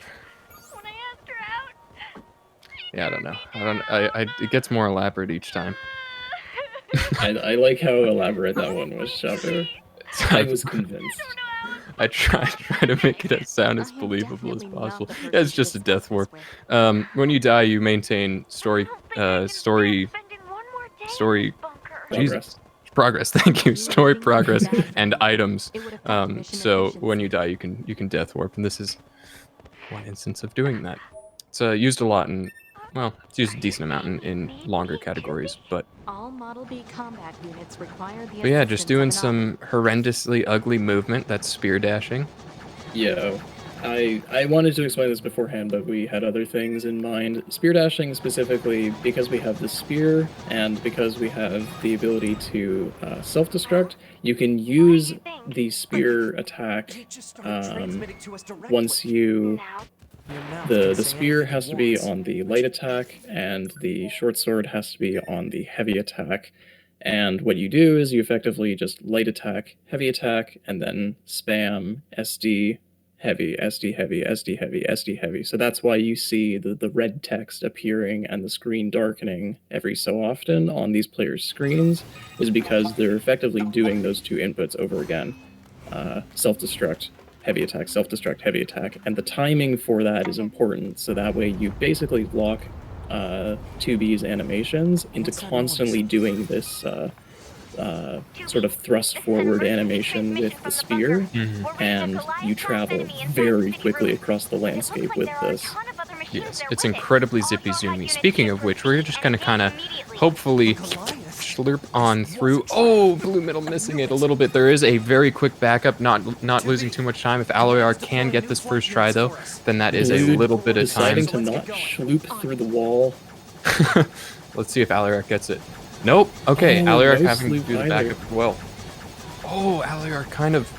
Yeah, I don't know. It gets more elaborate each time. I like how elaborate that one was, Shabu. I was convinced. I try to make it as sound as believable as possible. Yeah, it's just a death warp. When you die, you maintain story. Jesus. Progress. Thank you. Story progress and items. So when you die, you can death warp, and this is one instance of doing that. It's used a lot in, well, it's used a decent amount in longer categories, but All Model B combat units require the but yeah, just assistance doing of an some horrendously ugly movement. That's spear dashing. Yeah, I wanted to explain this beforehand, but we had other things in mind. Spear dashing specifically, because we have the spear and because we have the ability to self-destruct, you can use the spear attack once you... The spear has to be on the light attack, and the short sword has to be on the heavy attack. And what you do is you effectively just light attack, and then spam SD, heavy, SD heavy, SD heavy, SD heavy. So that's why you see the red text appearing and the screen darkening every so often on these players' screens, is because they're effectively doing those two inputs over again. Self-destruct, heavy attack, self-destruct, heavy attack. And the timing for that is important, so that way you basically lock 2B's animations into constantly doing this sort of thrust forward animation with the spear, and you travel very quickly across the landscape with this. Yes, it's incredibly zippy zoomy. Speaking of which, we're just gonna kind of hopefully slurp on through. Oh, BlueMetal missing it a little bit. There is a very quick backup, not losing too much time. If aloyarkk can get this first try, though, then that is a little bit of time. Deciding to not sloop through the wall. Let's see if aloyarkk gets it. Nope. Okay, Oh, aloyarkk no having to sloop do the either. backup as well. Oh, aloyarkk kind of...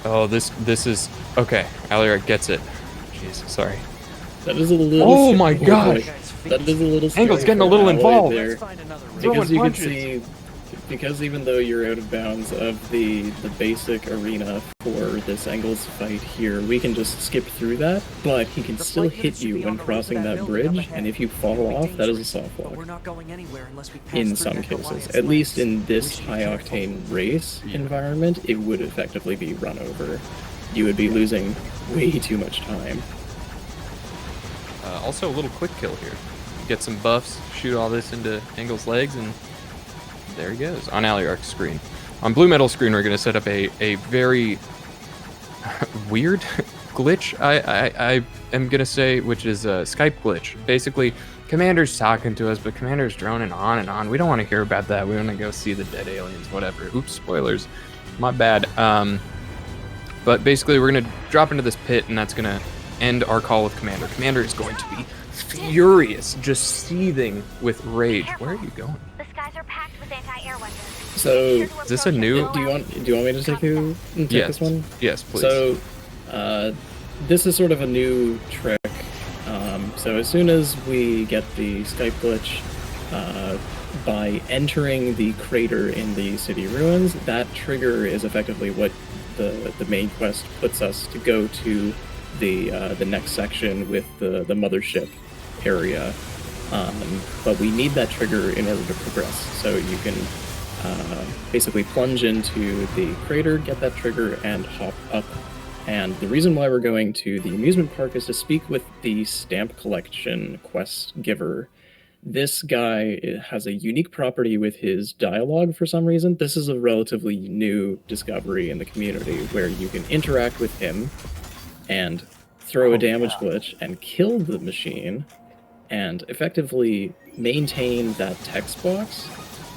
Oh, this is... Okay, aloyarkk gets it. Jeez, sorry. That is a little... Oh my scary. gosh! That is a little scary Angle's getting a for little Alloy involved. there. Because you can see... Because even though you're out of bounds of the basic arena for this Angle's fight here, we can just skip through that, but he can still hit you when crossing that bridge, and if you fall off, that is a soft lock. In some cases. At least in this high-octane race environment, it would effectively be run over. You would be losing way too much time. Also, a little quick kill here. Get some buffs, shoot all this into Angle's legs, and there he goes on aloyarkk's screen. On BlueMetal's screen, we're going to set up a very weird glitch, I am going to say, which is a Skype glitch. Basically, Commander's talking to us, but Commander's droning on and on. We don't want to hear about that. We want to go see the dead aliens, whatever. Oops, spoilers. My bad. But basically, we're going to drop into this pit, and that's going to end our call with Commander. Commander is going to be furious, just seething with rage. Where are you going? The skies are packed with anti-air weapons. So, Is this a new... do you want me to take this one? Yes, please. So, this is sort of a new trick. So as soon as we get the Skype glitch, by entering the crater in the city ruins, that trigger is effectively what the main quest puts us to go to the next section with the mothership area. But we need that trigger in order to progress. So you can basically plunge into the crater, get that trigger, and hop up. And the reason why we're going to the amusement park is to speak with the stamp collection quest giver. This guy has a unique property with his dialogue for some reason. This is a relatively new discovery in the community where you can interact with him and throw a damage glitch and kill the machine and effectively maintain that text box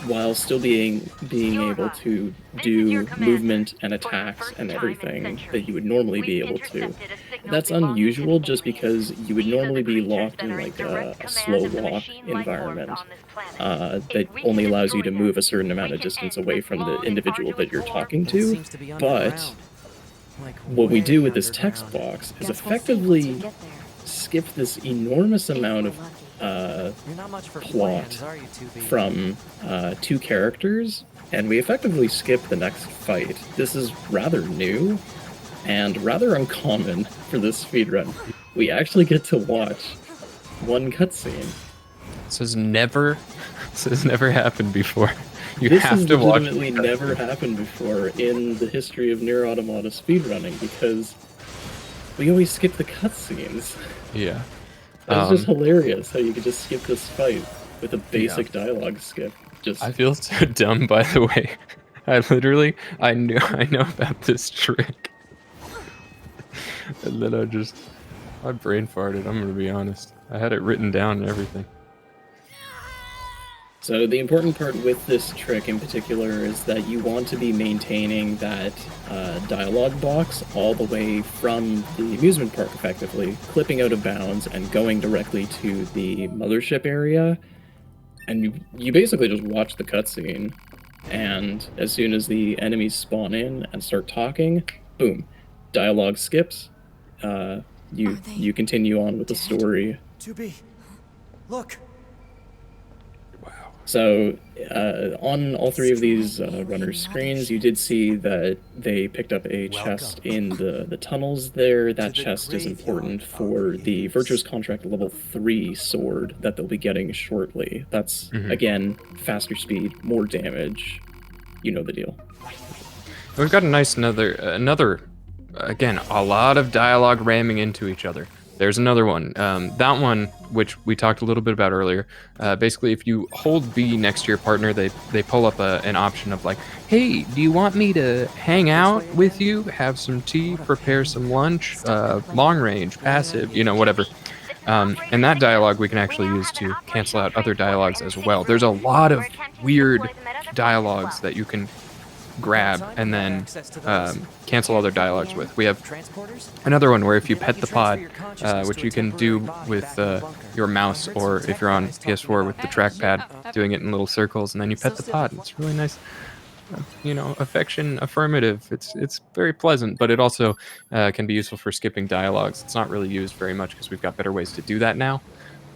while still being able to do movement and attacks and everything that you would normally be able to. That's unusual just because you would normally be locked in like a slow walk environment that only allows you to move a certain amount of distance away from the individual that you're talking to. But what we do with this text box is effectively skip this enormous amount of plot from two characters, and we effectively skip the next fight. This is rather new and rather uncommon for this speedrun. We actually get to watch one cutscene. This has never happened before. This has legitimately never happened before in the history of NieR Automata speedrunning because we always skip the cutscenes. Yeah. It's just hilarious how you could just skip this fight with a basic dialogue skip. I feel so dumb, by the way. I know about this trick. And then I brain farted, I'm gonna be honest. I had it written down and everything. So the important part with this trick in particular is that you want to be maintaining that dialogue box all the way from the amusement park, effectively, clipping out of bounds and going directly to the mothership area. And you basically just watch the cutscene, and as soon as the enemies spawn in and start talking, boom, dialogue skips. You continue on with the story. 2B, look. So, on all three of these runners' screens, you did see that they picked up a chest in the tunnels there. That chest is important for the Virtuous Contract level 3 sword that they'll be getting shortly. That's, again, faster speed, more damage. You know the deal. We've got a nice another, again, a lot of dialogue ramming into each other. There's another one. That one, which we talked a little bit about earlier, basically if you hold B next to your partner, they pull up an option of like, hey, do you want me to hang out with you, have some tea, prepare some lunch, long range, passive, you know, whatever. And that dialogue we can actually use to cancel out other dialogues as well. There's a lot of weird dialogues that you can grab and then cancel other dialogues with. We have another one where if you pet the pod, which you can do with your mouse, or if you're on PS4 with the trackpad, doing it in little circles, and then you pet the pod. It's really nice, affection affirmative. It's very pleasant, but it also can be useful for skipping dialogues. It's not really used very much because we've got better ways to do that now.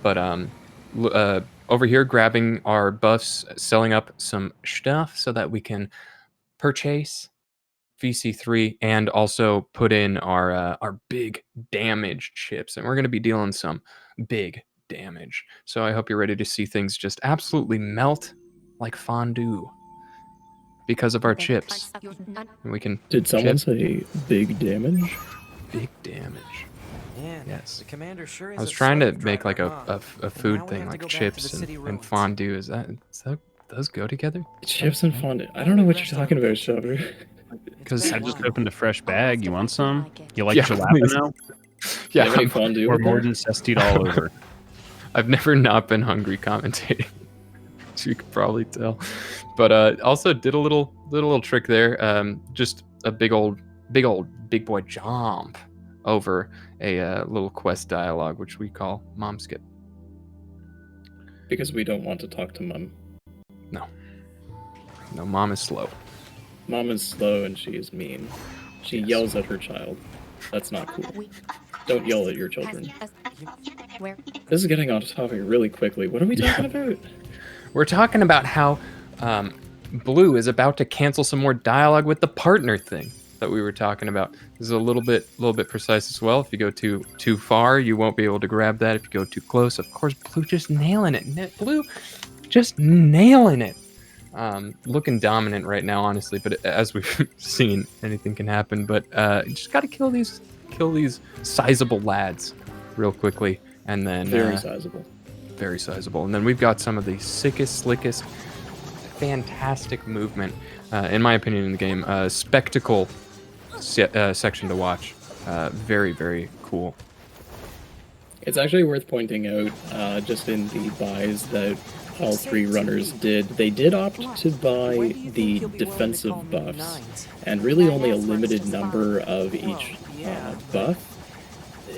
But over here, grabbing our buffs, selling up some stuff so that we can purchase VC3 and also put in our big damage chips, and we're going to be dealing some big damage. So I hope you're ready to see things just absolutely melt like fondue because of our chips. And we can Did someone say big damage? Big damage. Man, Yes. the commander sure is I was a trying to slave make like driver, huh? a food now we thing, have to like go back to chips the city and ruins. fondue. Is that those go together? Chips and fondue. I don't know what you're talking about, Shabu. Because I just opened a fresh bag. You want some? You like Yeah, jalapeno? please. Do you Yeah, have any fondue Or with more that? than cestite all over? I've never not been hungry commentating, as you could probably tell. But also did a little trick there. Just a big boy jump over a little quest dialogue, which we call mom skip. Because we don't want to talk to Mom. No, mom is slow. Mom is slow and she is mean. She yells at her child. That's not cool. Don't yell at your children. Where? This is getting off topic really quickly. What are we talking about? We're talking about how Blue is about to cancel some more dialogue with the partner thing that we were talking about. This is a little bit precise as well. If you go too far, you won't be able to grab that. If you go too close, of course, Blue just nailing it. Blue just nailing it. Looking dominant right now, honestly. But as we've seen, anything can happen. But just got to kill these sizable lads real quickly, and then Very sizable. very sizable. And then we've got some of the sickest, slickest, fantastic movement, in my opinion, in the game. Spectacle section to watch. Very, very cool. It's actually worth pointing out, just in the buys that all three runners did, they did opt to buy the defensive buffs, and really only a limited number of each buff.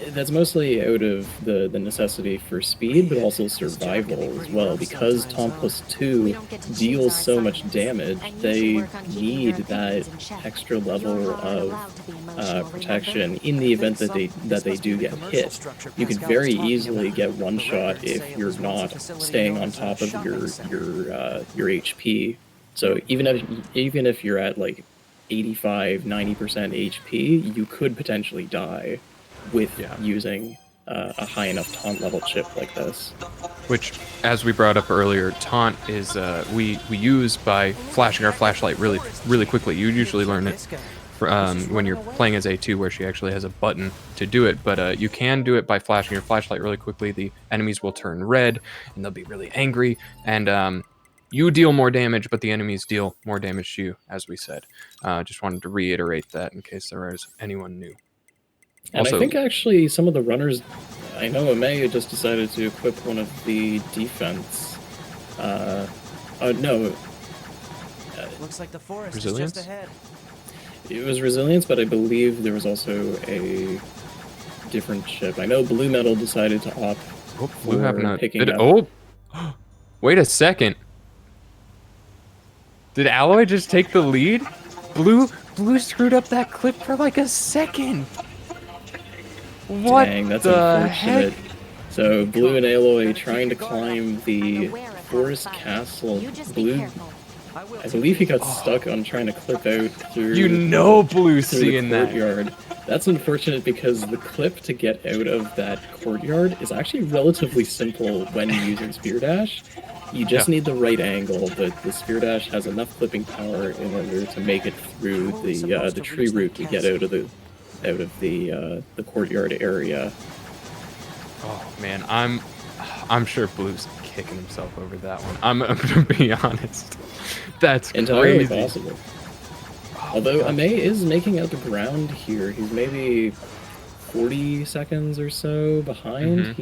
That's mostly out of the necessity for speed, but also survival as well. Because Tom plus 2 deals so much damage, they need that extra level of protection in the event that they do get hit. You could very easily get one shot if you're not staying on top of your HP. So even if you're at like 85-90% HP, you could potentially die with using a high enough taunt level chip like this. Which, as we brought up earlier, taunt is we use by flashing our flashlight really quickly. You usually learn it when you're playing as A2, where she actually has a button to do it. But you can do it by flashing your flashlight really quickly. The enemies will turn red, and they'll be really angry. And you deal more damage, but the enemies deal more damage to you, as we said. Just wanted to reiterate that in case there was anyone new. And also, I think actually some of the runners, I know Ameiii just decided to equip one of the defense. No. Looks like the forest Resilience? is just ahead. It was resilience, but I believe there was also a different chip. I know BlueMetal decided to opt for picking up. Oh, wait a second. Did Alloy just take the lead? Blue screwed up that clip for like a second. What? Dang, that's the unfortunate. Heck? So Blue and Aloy trying to climb the forest castle. Blue, I believe he got stuck on trying to clip out through. Blue seeing the courtyard. That's unfortunate because the clip to get out of that courtyard is actually relatively simple when using Spear Dash. You just need the right angle, but the Spear Dash has enough clipping power in order to make it through the tree root to get out of the courtyard area. Oh man, I'm sure Blue's kicking himself over that one. I'm gonna be honest. That's entirely crazy. Possible. Although Ameiii is making out the ground here, he's maybe 40 seconds or so behind.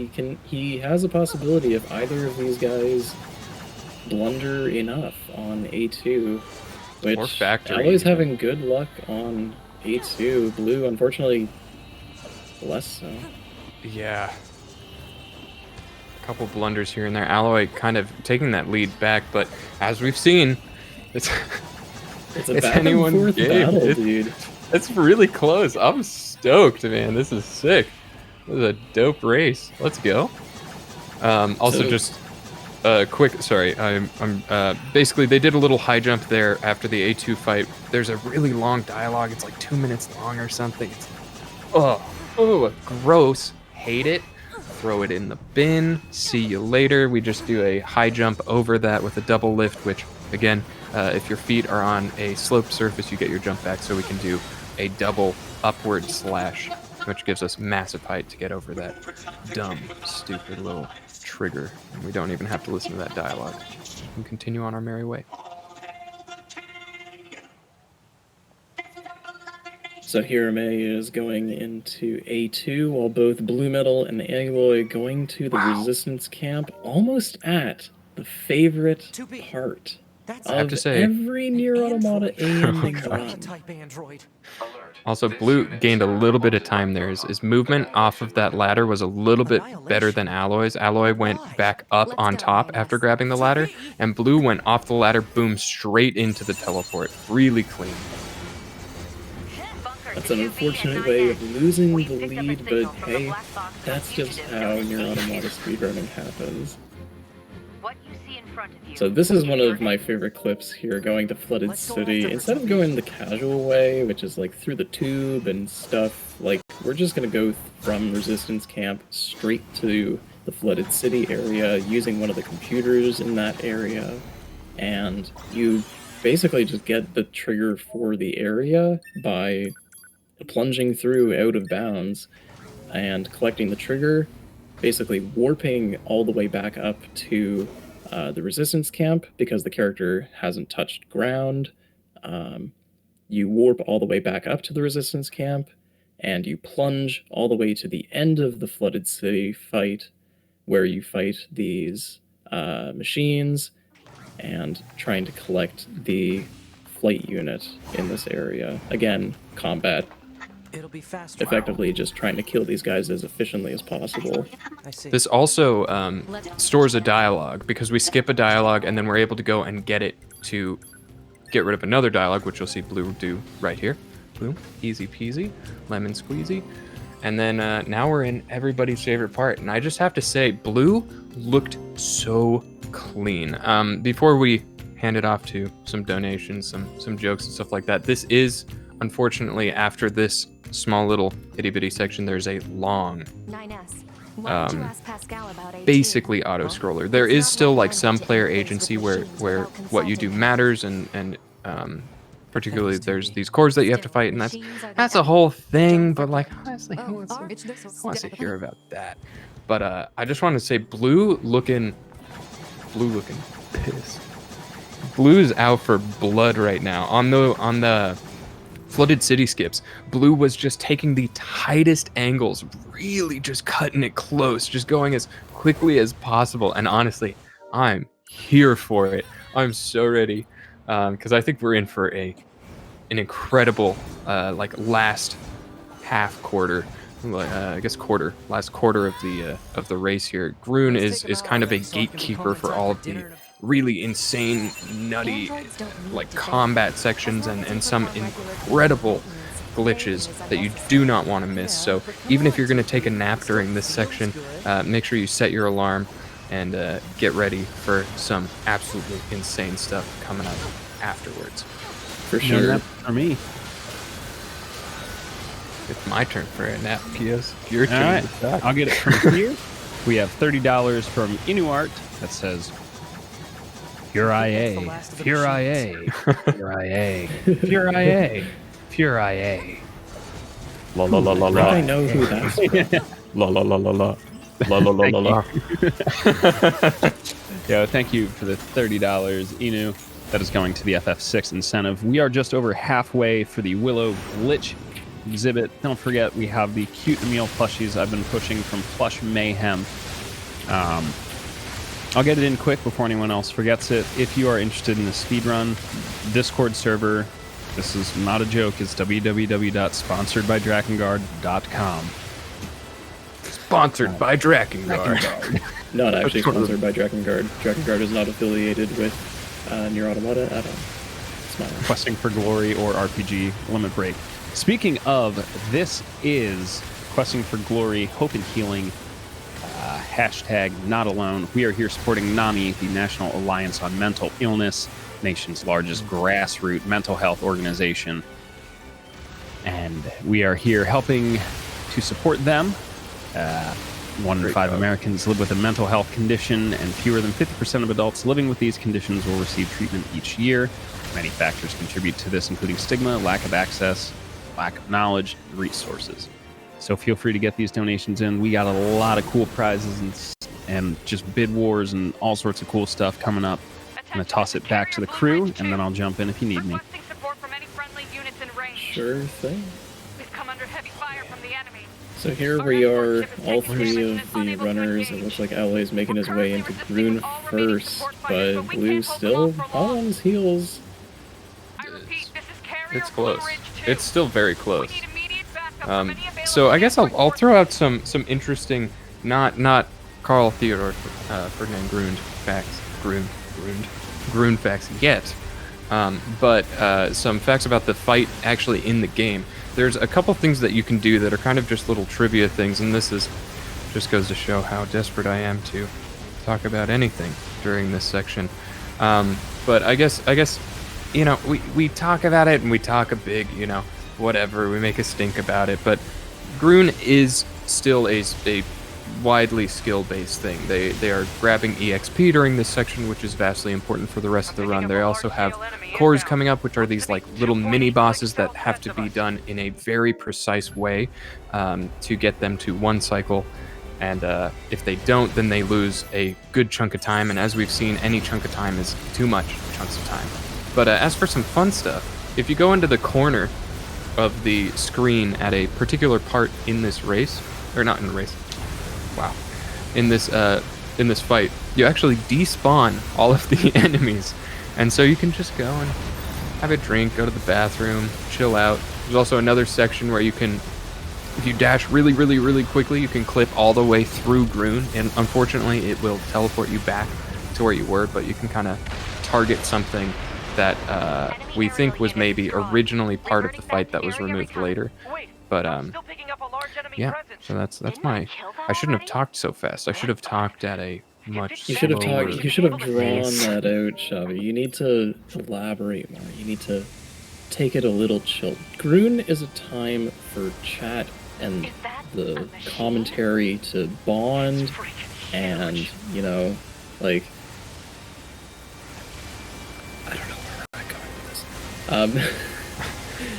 He has a possibility if either of these guys blunder enough on A2, which Or factory. Alloy's having good luck on A2. Blue, unfortunately, less so. Yeah. A couple blunders here and there. Alloy kind of taking that lead back, but as we've seen, it's a back and forth battle, dude. It's really close. I'm stoked, man. This is sick. This is a dope race. Let's go. Also, just quick. Sorry, I'm basically they did a little high jump there after the A2 fight. There's a really long dialogue. It's like 2 minutes long or something. It's gross. Hate it. Throw it in the bin. See you later. We just do a high jump over that with a double lift, which again, if your feet are on a sloped surface, you get your jump back. So we can do a double upward slash, which gives us massive height to get over that dumb, stupid little trigger. And we don't even have to listen to that dialogue. We can continue on our merry way. So here Ameiii is going into A2, while both BlueMetal and Alloy going to the resistance camp, almost at the favorite part I have to say, every NieR Automata ending run. Also, Blue gained a little bit of time there. His movement off of that ladder was a little bit better than Alloy's. Alloy went back up on top after grabbing the ladder, and Blue went off the ladder, boom, straight into the teleport. Really clean. That's an unfortunate way of losing the lead, but hey, that's just how NieR Automata speedrunning happens. So this is one of my favorite clips here, going to Flooded City. Instead of going the casual way, which is like through the tube and stuff, like we're just gonna go from Resistance Camp straight to the Flooded City area using one of the computers in that area, and you basically just get the trigger for the area by plunging through out of bounds and collecting the trigger, basically warping all the way back up to the resistance camp because the character hasn't touched ground. You warp all the way back up to the resistance camp, and you plunge all the way to the end of the Flooded City fight, where you fight these machines and trying to collect the flight unit in this area. Again, combat. It'll be fast. Effectively just trying to kill these guys as efficiently as possible. I see. This also stores a dialogue, because we skip a dialogue and then we're able to go and get it to get rid of another dialogue, which you'll see Blue do right here. Blue, easy peasy, lemon squeezy. And then now we're in everybody's favorite part. And I just have to say, Blue looked so clean. Before we hand it off to some donations, some jokes and stuff like that, this is, unfortunately, after this small little itty-bitty section, there's a long, basically auto-scroller. There is still like some player agency where what you do matters, and particularly there's these cores that you have to fight, and that's a whole thing, but like, honestly, who wants to hear about that? But I just want to say, Blue looking pissed. Blue's out for blood right now. On the Flooded City skips, Blue was just taking the tightest angles, really just cutting it close, just going as quickly as possible. And honestly, I'm here for it. I'm so ready, because I think we're in for an incredible like last half quarter. I guess last quarter of the race here. Groon is kind of a gatekeeper for all of the really insane, nutty, like combat sections and some incredible glitches that you do not want to miss. So even if you're going to take a nap during this section, make sure you set your alarm and get ready for some absolutely insane stuff coming up afterwards. For sure. No, for me. It's my turn for a nap, Pios. Your turn. All right, I'll get it from here. We have $30 from Inuart that says, Pure IA, Pure IA, Pure IA, Pure IA, Pure IA. La la la la la. I know who that's from. La la la la la. La la la la la. Yo, thank you for the $30, Inu. That is going to the FF6 incentive. We are just over halfway for the Willow glitch. exhibit. Don't forget, we have the cute Emil plushies I've been pushing from Plush Mayhem. I'll get it in quick before anyone else forgets it. If you are interested in the speedrun Discord server, this is not a joke. It's www.sponsoredbydrakengard.com. Sponsored by Drakengard. Not actually sponsored by Drakengard. Drakengard is not affiliated with NieR Automata at all. It's not. Questing for Glory or RPG Limit Break. Speaking of, this is Questing for Glory, Hope and Healing, hashtag not alone. We are here supporting NAMI, the National Alliance on Mental Illness, nation's largest grassroots mental health organization. And we are here helping to support them. 1 in 5 Americans live with a mental health condition, and fewer than 50% of adults living with these conditions will receive treatment each year. Many factors contribute to this, including stigma, lack of access, lack of knowledge, and resources. So feel free to get these donations in. We got a lot of cool prizes and just bid wars and all sorts of cool stuff coming up. I'm going to toss it back to the crew, and then I'll jump in if you need me. Sure thing. So here we are, all 3 of the runners. It looks like Alloy's making his way into Grune first, but Blue still on his heels. It's close. It's still very close. So I guess I'll throw out some interesting, not Carl Theodor Ferdinand Grund facts, Grund facts yet, but some facts about the fight actually in the game. There's a couple things that you can do that are kind of just little trivia things, and this is just goes to show how desperate I am to talk about anything during this section. But I guess you know, we talk about it and we talk a big, you know, whatever, we make a stink about it, but Grune is still a widely skill-based thing. They are grabbing EXP during this section, which is vastly important for the rest of the run. They also have cores coming up, which are these like little mini bosses that have to be done in a very precise way to get them to 1 cycle. And if they don't, then they lose a good chunk of time. And as we've seen, any chunk of time is too much chunks of time. But as for some fun stuff, if you go into the corner of the screen at a particular part in this race, or not in the race, wow, in this fight, you actually despawn all of the enemies, and so you can just go and have a drink, go to the bathroom, chill out. There's also another section where you can, if you dash really quickly, you can clip all the way through Grune, and unfortunately it will teleport you back to where you were, but you can kind of target something that we think was maybe originally part of the fight that was removed later. But yeah, so that's my. I shouldn't have talked so fast. I should have talked at a much. You should have talked. You should have drawn that out, Shabby. You need to elaborate more. You need to take it a little chill. Grune is a time for chat and the commentary to bond, and you know, like I don't know where I'm going with this.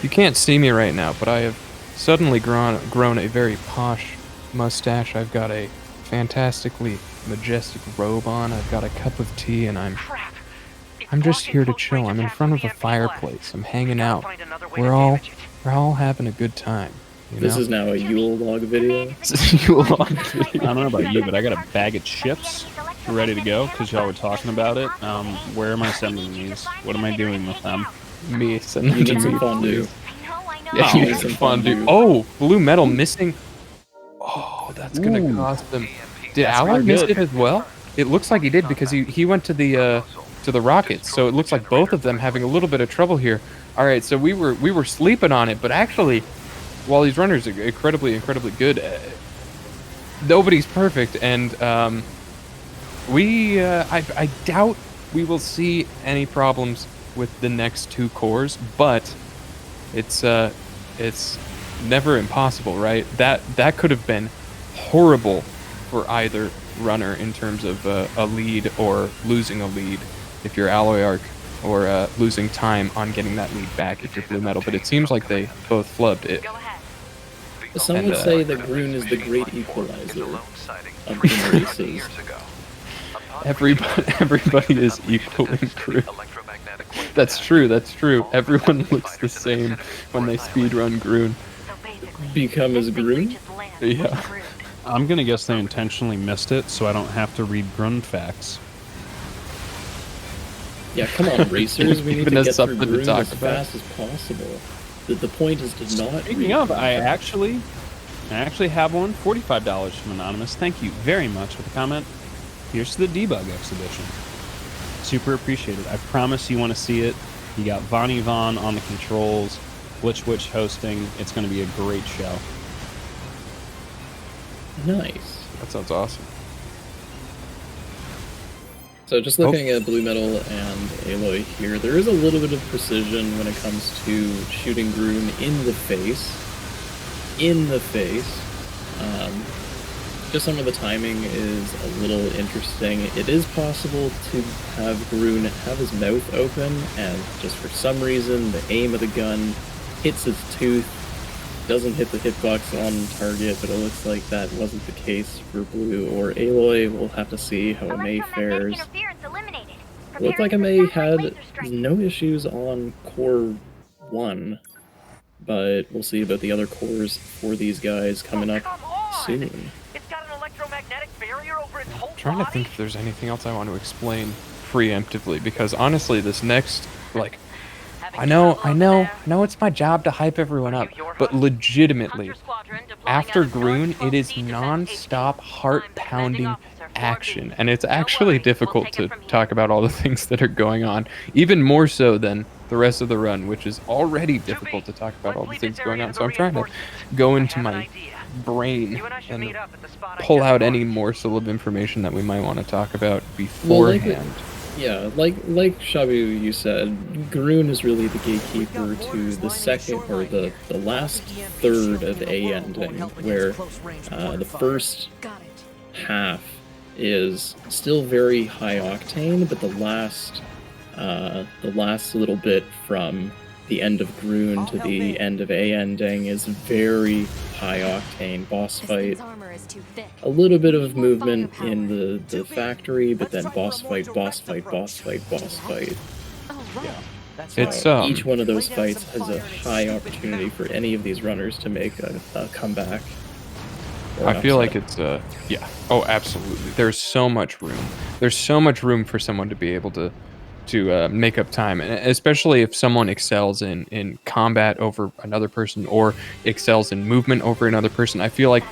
You can't see me right now, but I have suddenly grown a very posh mustache. I've got a fantastically majestic robe on. I've got a cup of tea, and I'm just here to chill. I'm in front of a fireplace. I'm hanging out. We're all having a good time. You know? This is now a Yule log video. Yule log video. I don't know about you, but I got a bag of chips ready to go because y'all were talking about it. Where am I sending these? What am I doing with them? Me sending You need some fondue. Yeah, you need some fondue. Oh, BlueMetal missing. Oh, that's gonna cost them. Did Ally miss it as well? It looks like he did because he went to the Rockets. So it looks like both of them having a little bit of trouble here. All right, so we were sleeping on it, but actually, while these runners are incredibly good, nobody's perfect, and I doubt we will see any problems with the next 2 cores, but it's never impossible, right? That could have been horrible for either runner in terms of a lead or losing a lead if you're aloyarkk, or losing time on getting that lead back if you're BlueMetal, but it seems like they both flubbed it. Some would say that Grune is the great equalizer of the races. Everybody is equal in Grune. That's true. Everyone looks the same when they speedrun Grune. become as Groon? Yeah. I'm gonna guess they intentionally missed it so I don't have to read Grun facts. Yeah, come on, racers. We need Giving to us get through something to Groon talk as about. fast as possible. The point is to not. Speaking of, I actually have one. $45 from Anonymous. Thank you very much for the comment. Here's to the debug exhibition. Super appreciated. I promise you want to see it. You got Vonnie Vaughn on the controls, Glitch Witch hosting. It's going to be a great show. Nice. That sounds awesome. So just looking at BlueMetal and Aloy here, there is a little bit of precision when it comes to shooting Groon in the face. Just some of the timing is a little interesting. It is possible to have Groon have his mouth open, and just for some reason, the aim of the gun hits his tooth, doesn't hit the hitbox on target, but it looks like that wasn't the case for Blue or Aloy. We'll have to see how Ameiii fares. It looked like Ameiii had no issues on core 1, but we'll see about the other cores for these guys coming up soon. I'm trying to think if there's anything else I want to explain preemptively, because honestly, this next, like, I know it's my job to hype everyone up, but legitimately, after Groon, it is non-stop heart-pounding action, and it's actually difficult to talk about all the things that are going on, even more so than the rest of the run, which is already difficult to talk about all the things going on. So I'm trying to go into my brain and pull out any morsel of information that we might want to talk about beforehand. Like Shabu, you said, Groon is really the gatekeeper to the second or the last third of A ending, where the first half is still very high octane, but the last little bit from the end of Groon to the end of A ending is very high octane boss fight. A little bit of movement in the factory, but then boss fight. Yeah. It's each one of those fights has a high opportunity for any of these runners to make a comeback. I feel like it's yeah. Oh, absolutely. There's so much room. There's so much room for someone to be able to make up time, and especially if someone excels in combat over another person or excels in movement over another person. I feel like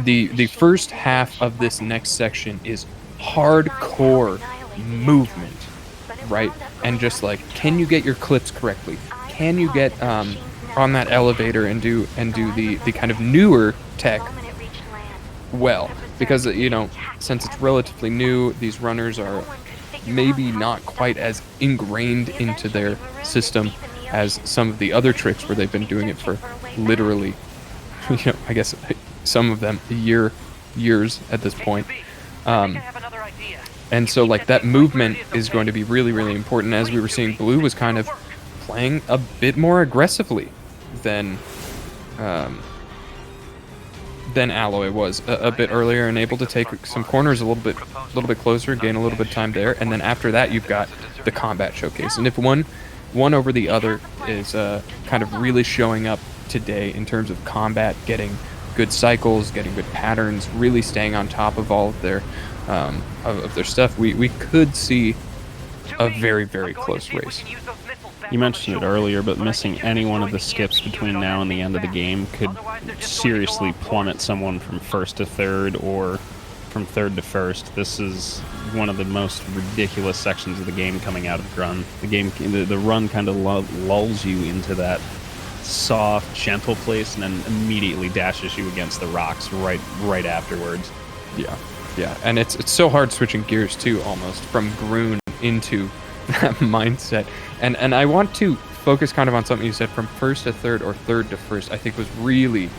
the first half of this next section is hardcore movement, right? And just like, can you get your clips correctly? Can you get on that elevator and do the kind of newer tech well? Because, you know, since it's relatively new, these runners are maybe not quite as ingrained into their system as some of the other tricks where they've been doing it for literally, you know, I guess some of them years at this point. And so like that movement is going to be really, really important. As we were seeing, Blue was kind of playing a bit more aggressively than Aloy was a bit earlier, and able to take some corners a little bit closer, gain a little bit of time there, and then after that you've got the combat showcase. And if one over the other is kind of really showing up today in terms of combat, getting good cycles, getting good patterns, really staying on top of all of their stuff, we could see a very, very close race. You mentioned it earlier, but missing any one of the skips between now and the end of the game could seriously plummet someone from first to third or from third to first. This is one of the most ridiculous sections of the game coming out of Grun. The run kind of lulls you into that soft, gentle place and then immediately dashes you against the rocks right afterwards. Yeah, and it's so hard switching gears too, almost from Groon into that mindset. And I want to focus kind of on something you said, from first to third or third to first. I think was really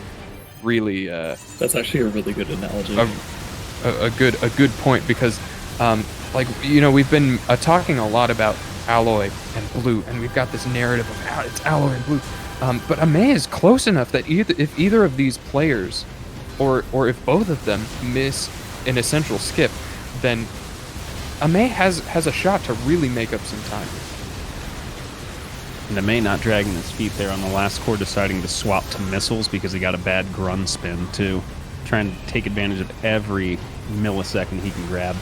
that's actually a really good analogy. A good point, because like, you know, we've been talking a lot about Aloy and Blue, and we've got this narrative of it's Aloy and Blue, but Ameiii is close enough that if either of these players or if both of them miss an essential skip, then Ameiii has a shot to really make up some time. And Ameiii not dragging his feet there on the last core, deciding to swap to missiles because he got a bad grun spin too. Trying to take advantage of every millisecond he can grab.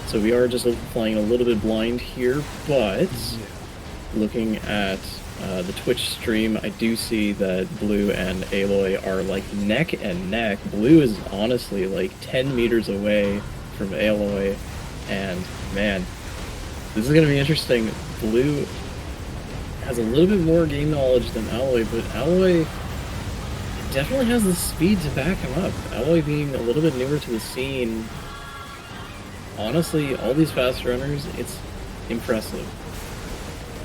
So we are just flying a little bit blind here, but looking at the Twitch stream, I do see that Blue and Aloy are like neck and neck. Blue is honestly like 10 meters away from Aloy, and man, this is going to be interesting. Blue has a little bit more game knowledge than Aloy, but Aloy definitely has the speed to back him up. Aloy being a little bit newer to the scene. Honestly, all these fast runners, it's impressive.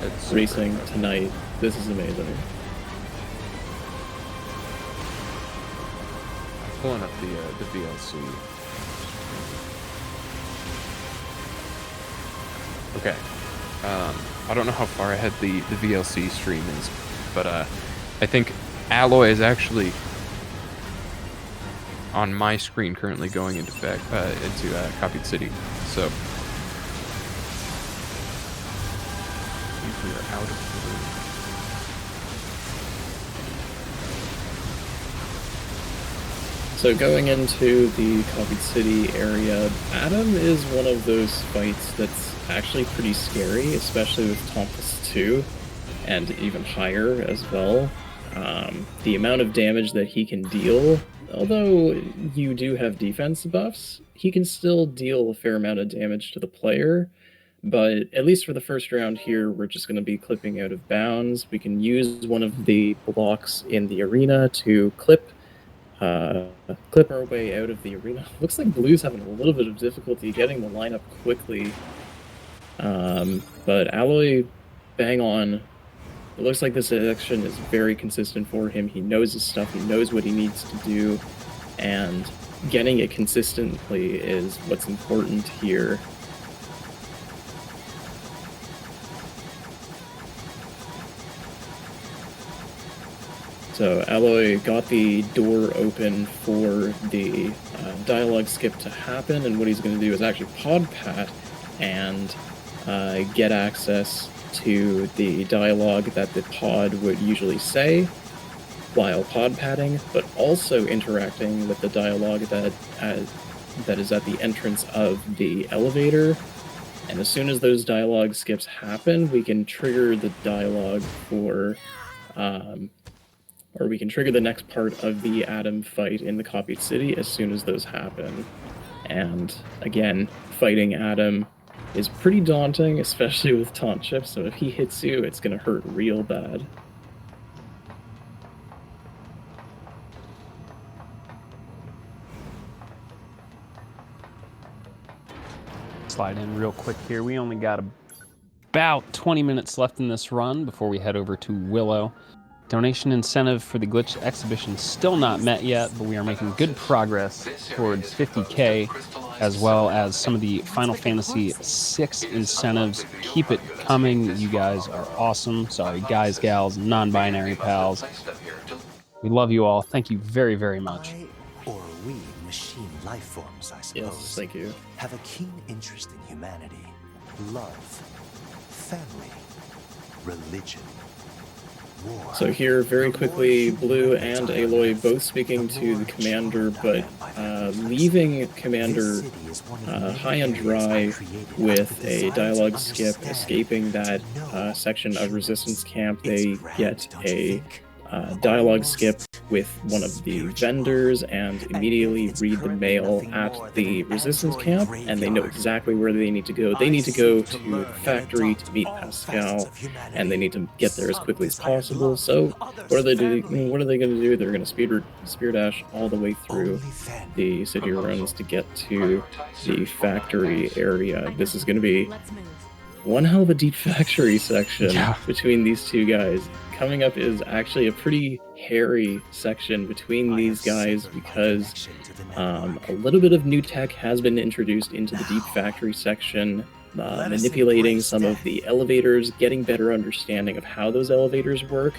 It's Racing tonight, this is amazing. pulling up the VLC. Okay. I don't know how far ahead the VLC stream is, but I think Alloy is actually on my screen currently going into copied city. So we are out of the room. So going into the copied city area, Adam is one of those fights that's actually pretty scary, especially with Tompus 2, and even higher as well. The amount of damage that he can deal, although you do have defense buffs, he can still deal a fair amount of damage to the player. But at least for the first round here, we're just going to be clipping out of bounds. We can use one of the blocks in the arena to clip our way out of the arena. Looks like Blue's having a little bit of difficulty getting the lineup quickly. But Alloy, bang on. It looks like this action is very consistent for him. He knows his stuff, he knows what he needs to do, and getting it consistently is what's important here. So Alloy got the door open for the dialogue skip to happen, and what he's going to do is actually pod pat and get access to the dialogue that the pod would usually say while pod patting, but also interacting with the dialogue that is at the entrance of the elevator. And as soon as those dialogue skips happen, we can trigger the dialogue for or we can trigger the next part of the Adam fight in the copied city as soon as those happen. And again, fighting Adam is pretty daunting, especially with taunt chip, so if he hits you, it's gonna hurt real bad. Slide in real quick here. We only got about 20 minutes left in this run before we head over to Willow. Donation incentive for the glitch exhibition still not met yet, but we are making good progress towards 50K, as well as some of the Final Fantasy VI incentives. Keep it coming. You guys are awesome. Sorry, guys, gals, non-binary pals. We love you all. Thank you very, very much. Or we machine life forms, I suppose. Yes, thank you. Have a keen interest in humanity, love, family, religion. So here, very quickly, Blue and Aloy both speaking to the commander, but leaving commander high and dry with a dialogue skip, escaping that section of resistance camp. They get a dialogue skip with one of the vendors and immediately read the mail at the resistance camp, and they know exactly where they need to go. They need to go to the factory to meet Pascal, and they need to get there as quickly as possible. So what are they doing? What are they going to do? They're going to spear dash all the way through the city runs to get to the factory area. This is going to be one hell of a deep factory section between these two guys. Coming up is actually a pretty hairy section between these guys because a little bit of new tech has been introduced into the deep factory section, manipulating some of the elevators, getting better understanding of how those elevators work,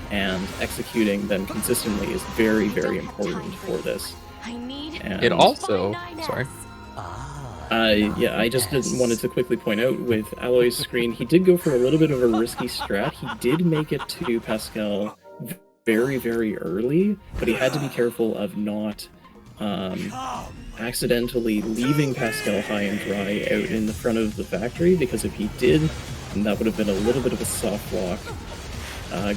and executing them consistently is very, very important for this. And It also, sorry. yeah, I just wanted to quickly point out with Alloy's screen, he did go for a little bit of a risky strat. He did make it to Pascal very, very early, but he had to be careful of not accidentally leaving Pascal high and dry out in the front of the factory, because if he did, then that would have been a little bit of a soft lock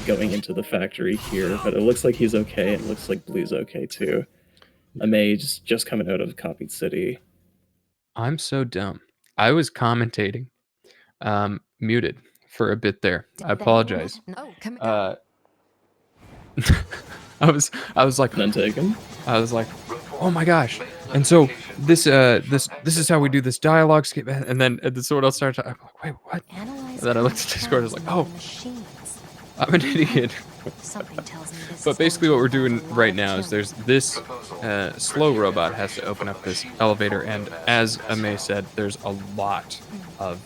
going into the factory here. But it looks like he's okay. It looks like Blue's okay too. Ameiii just coming out of Copied City. I'm so dumb. I was commentating, muted for a bit there. I apologize. I was like, None taken. I was like, oh my gosh! And so this is how we do this dialogue skip, and then someone else started. I'm like, wait, what? And then I looked at Discord. I was like, oh, I'm an idiot. But basically, what we're doing right now is there's this slow robot has to open up this elevator, and as Ameiii said, there's a lot of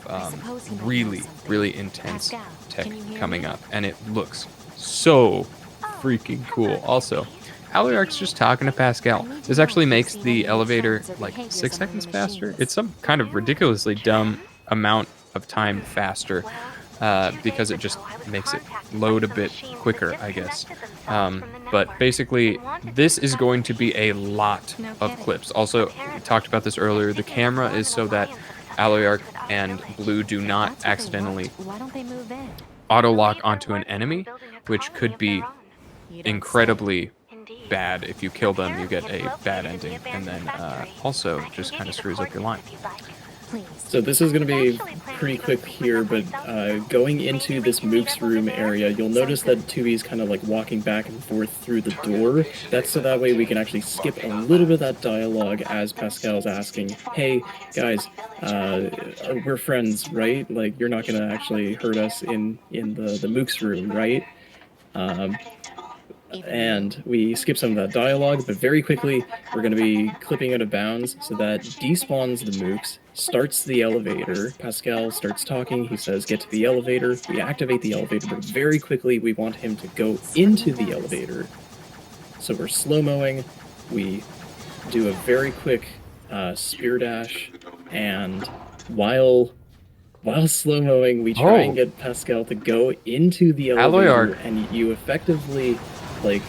really, really intense tech coming up, and it looks so freaking cool. Also, aloyark's just talking to Pascal. This actually makes the elevator like 6 seconds faster. It's some kind of ridiculously dumb amount of time faster because it just makes it load a bit quicker, I guess. But basically, this is going to be a lot of clips. Also, we talked about this earlier. The camera is so that aloyarkk and Blue do not accidentally auto-lock onto an enemy, which could be incredibly bad. If you kill them, you get a bad ending, and then also just kind of screws up your line. So this is going to be pretty quick here, but going into this Mook's room area, you'll notice that 2B's kind of like walking back and forth through the door. That's so that way we can actually skip a little bit of that dialogue as Pascal's asking, hey, guys, we're friends, right? Like, you're not going to actually hurt us in the Mook's room, right? And we skip some of that dialogue, but very quickly we're going to be clipping out of bounds, so that despawns the Mooks, starts the elevator. Pascal starts talking, he says get to the elevator, we activate the elevator, but very quickly we want him to go into the elevator. So we're slow-moing, we do a very quick spear dash, and while slow-moing, we try and get Pascal to go into the elevator, and you effectively, like,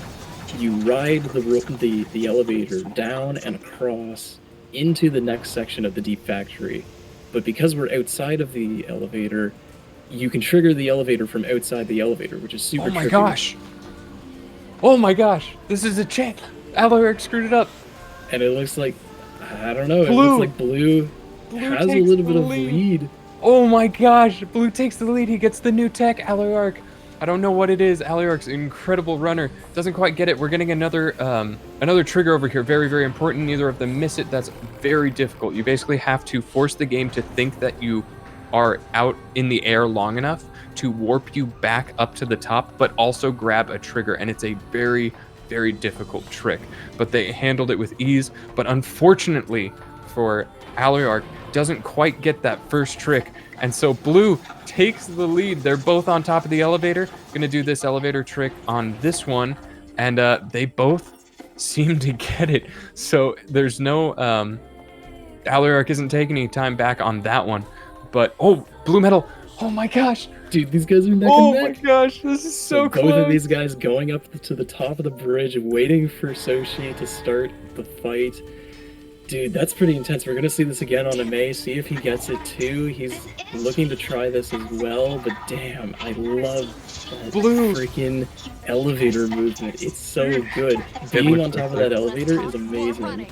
you ride the elevator down and across into the next section of the deep factory. But because we're outside of the elevator, you can trigger the elevator from outside the elevator, which is super tricky. Gosh! Oh my gosh! This is a check! aloyarkk screwed it up! And it looks like, I don't know, it looks like Blue has a little bit of lead. Oh my gosh! Blue takes the lead, he gets the new tech, aloyarkk. I don't know what it is. aloyark's an incredible runner. Doesn't quite get it. We're getting another trigger over here. Very, very important. Neither of them miss it. That's very difficult. You basically have to force the game to think that you are out in the air long enough to warp you back up to the top, but also grab a trigger. And it's a very, very difficult trick. But they handled it with ease. But unfortunately for aloyarkk, doesn't quite get that first trick. And so Blue takes the lead. They're both on top of the elevator. Gonna do this elevator trick on this one. And they both seem to get it. So there's no... aloyarkk isn't taking any time back on that one. But, oh, BlueMetal. Oh my gosh. Dude, these guys are neck and neck. Oh my gosh, this is so close. Both of these guys going up to the top of the bridge, waiting for Soshi to start the fight. Dude, that's pretty intense. We're going to see this again on Ameiii, see if he gets it too. He's looking to try this as well, but damn, I love that freaking elevator movement. It's so good. Being on top of that elevator is amazing.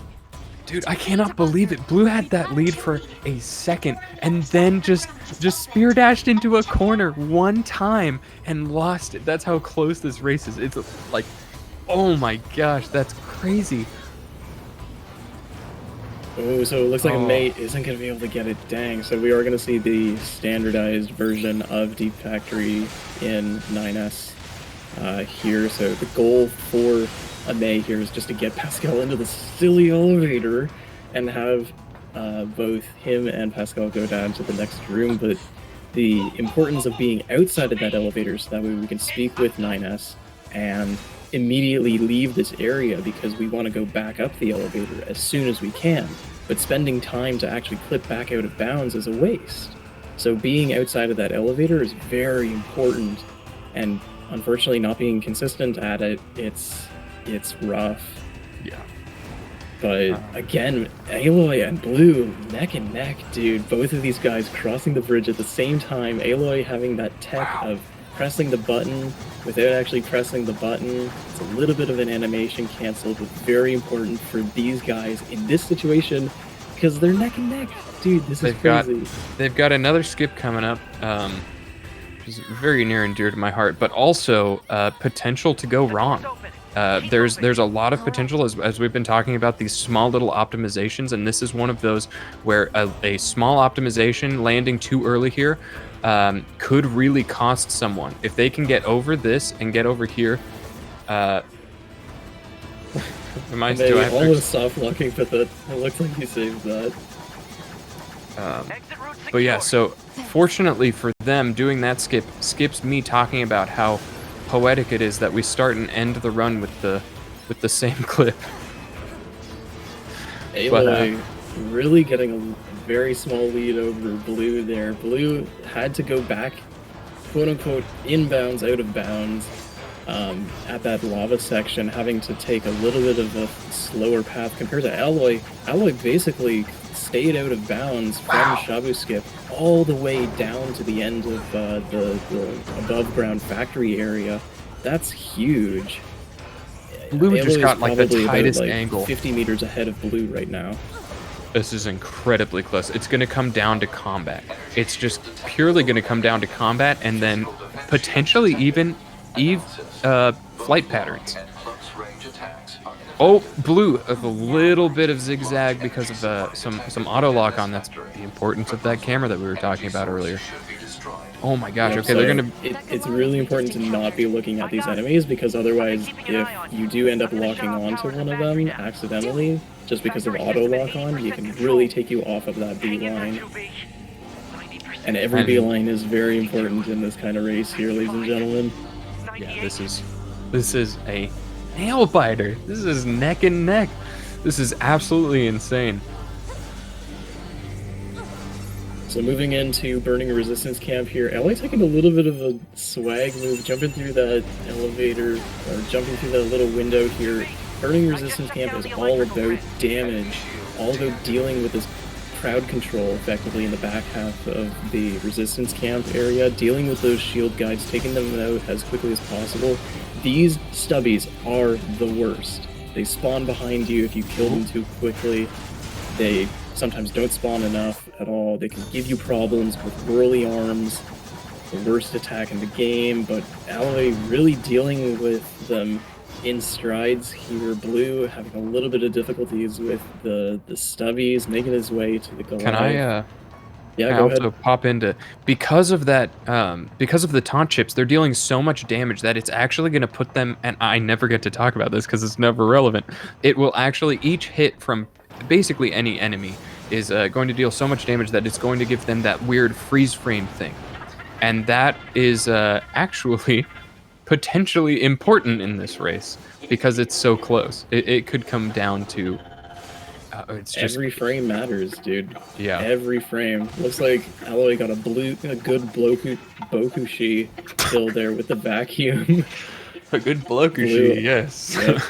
Dude, I cannot believe it. Blue had that lead for a second and then just spear dashed into a corner one time and lost it. That's how close this race is. It's like, oh my gosh, that's crazy. Oh, so it looks like Oh. Ameiii isn't going to be able to get it. Dang. So we are going to see the standardized version of Deep Factory in 9S here. So the goal for Ameiii here is just to get Pascal into the silly elevator and have both him and Pascal go down to the next room. But the importance of being outside of that elevator so that way we can speak with 9S and immediately leave this area because we want to go back up the elevator as soon as we can. But spending time to actually clip back out of bounds is a waste. So being outside of that elevator is very important, and unfortunately not being consistent at it, it's rough. Yeah. But again, Aloy and Blue, neck and neck, dude. Both of these guys crossing the bridge at the same time. Aloy having that tech of pressing the button without actually pressing the button. It's a little bit of an animation cancel, but very important for these guys in this situation because they're neck and neck. Dude, this is crazy. They've got another skip coming up, which is very near and dear to my heart, but also potential to go wrong. There's a lot of potential as we've been talking about these small little optimizations, and this is one of those where a small optimization landing too early here could really cost someone. If they can get over this and get over here, do I have to almost soft locking, but it looks like he saved that. But yeah, so fortunately for them, doing that skip skips me talking about how poetic it is that we start and end the run with the same clip. Aloy really getting a very small lead over Blue there. Blue had to go back, quote-unquote, inbounds, out of bounds, at that lava section, having to take a little bit of a slower path compared to Aloy. Aloy basically stayed out of bounds from Shabu Skip all the way down to the end of the above-ground factory area. That's huge. Blue Aloy just got is like the probably tightest about, angle. 50 meters ahead of Blue right now. This is incredibly close. It's going to come down to combat. It's just purely going to come down to combat, and then potentially even flight patterns. Oh, Blue, a little bit of zigzag because of some auto lock on. That's the importance of that camera that we were talking about earlier. Oh my gosh, okay, they're gonna... It's really important to not be looking at these enemies, because otherwise, if you do end up locking onto one of them accidentally, just because of auto lock on, you can really take you off of that beeline. And every beeline is very important in this kind of race here, ladies and gentlemen. Yeah, this is a nail biter. This is neck and neck. This is absolutely insane. So moving into Burning Resistance Camp here, Aloy taking a little bit of a swag move, jumping through that elevator, or jumping through that little window here. Burning Resistance Camp is all about damage, all about dealing with this crowd control effectively in the back half of the Resistance Camp area, dealing with those shield guides, taking them out as quickly as possible. These stubbies are the worst. They spawn behind you if you kill them too quickly. They sometimes don't spawn enough at all. They can give you problems with whirly arms, the worst attack in the game, but Aloy really dealing with them in strides here. Blue having a little bit of difficulties with the stubbies, making his way to the Goliath. Can I yeah, go ahead. Also pop into, because of that, because of the taunt chips, they're dealing so much damage that it's actually going to put them, and I never get to talk about this because it's never relevant, it will actually, each hit from basically any enemy is going to deal so much damage that it's going to give them that weird freeze frame thing. And that is actually potentially important in this race because it's so close. It could come down to it's just every frame matters, dude. Yeah, every frame. Looks like Aloy got a good Bokushi kill there with the vacuum. A good Blokushi, yes. Yep.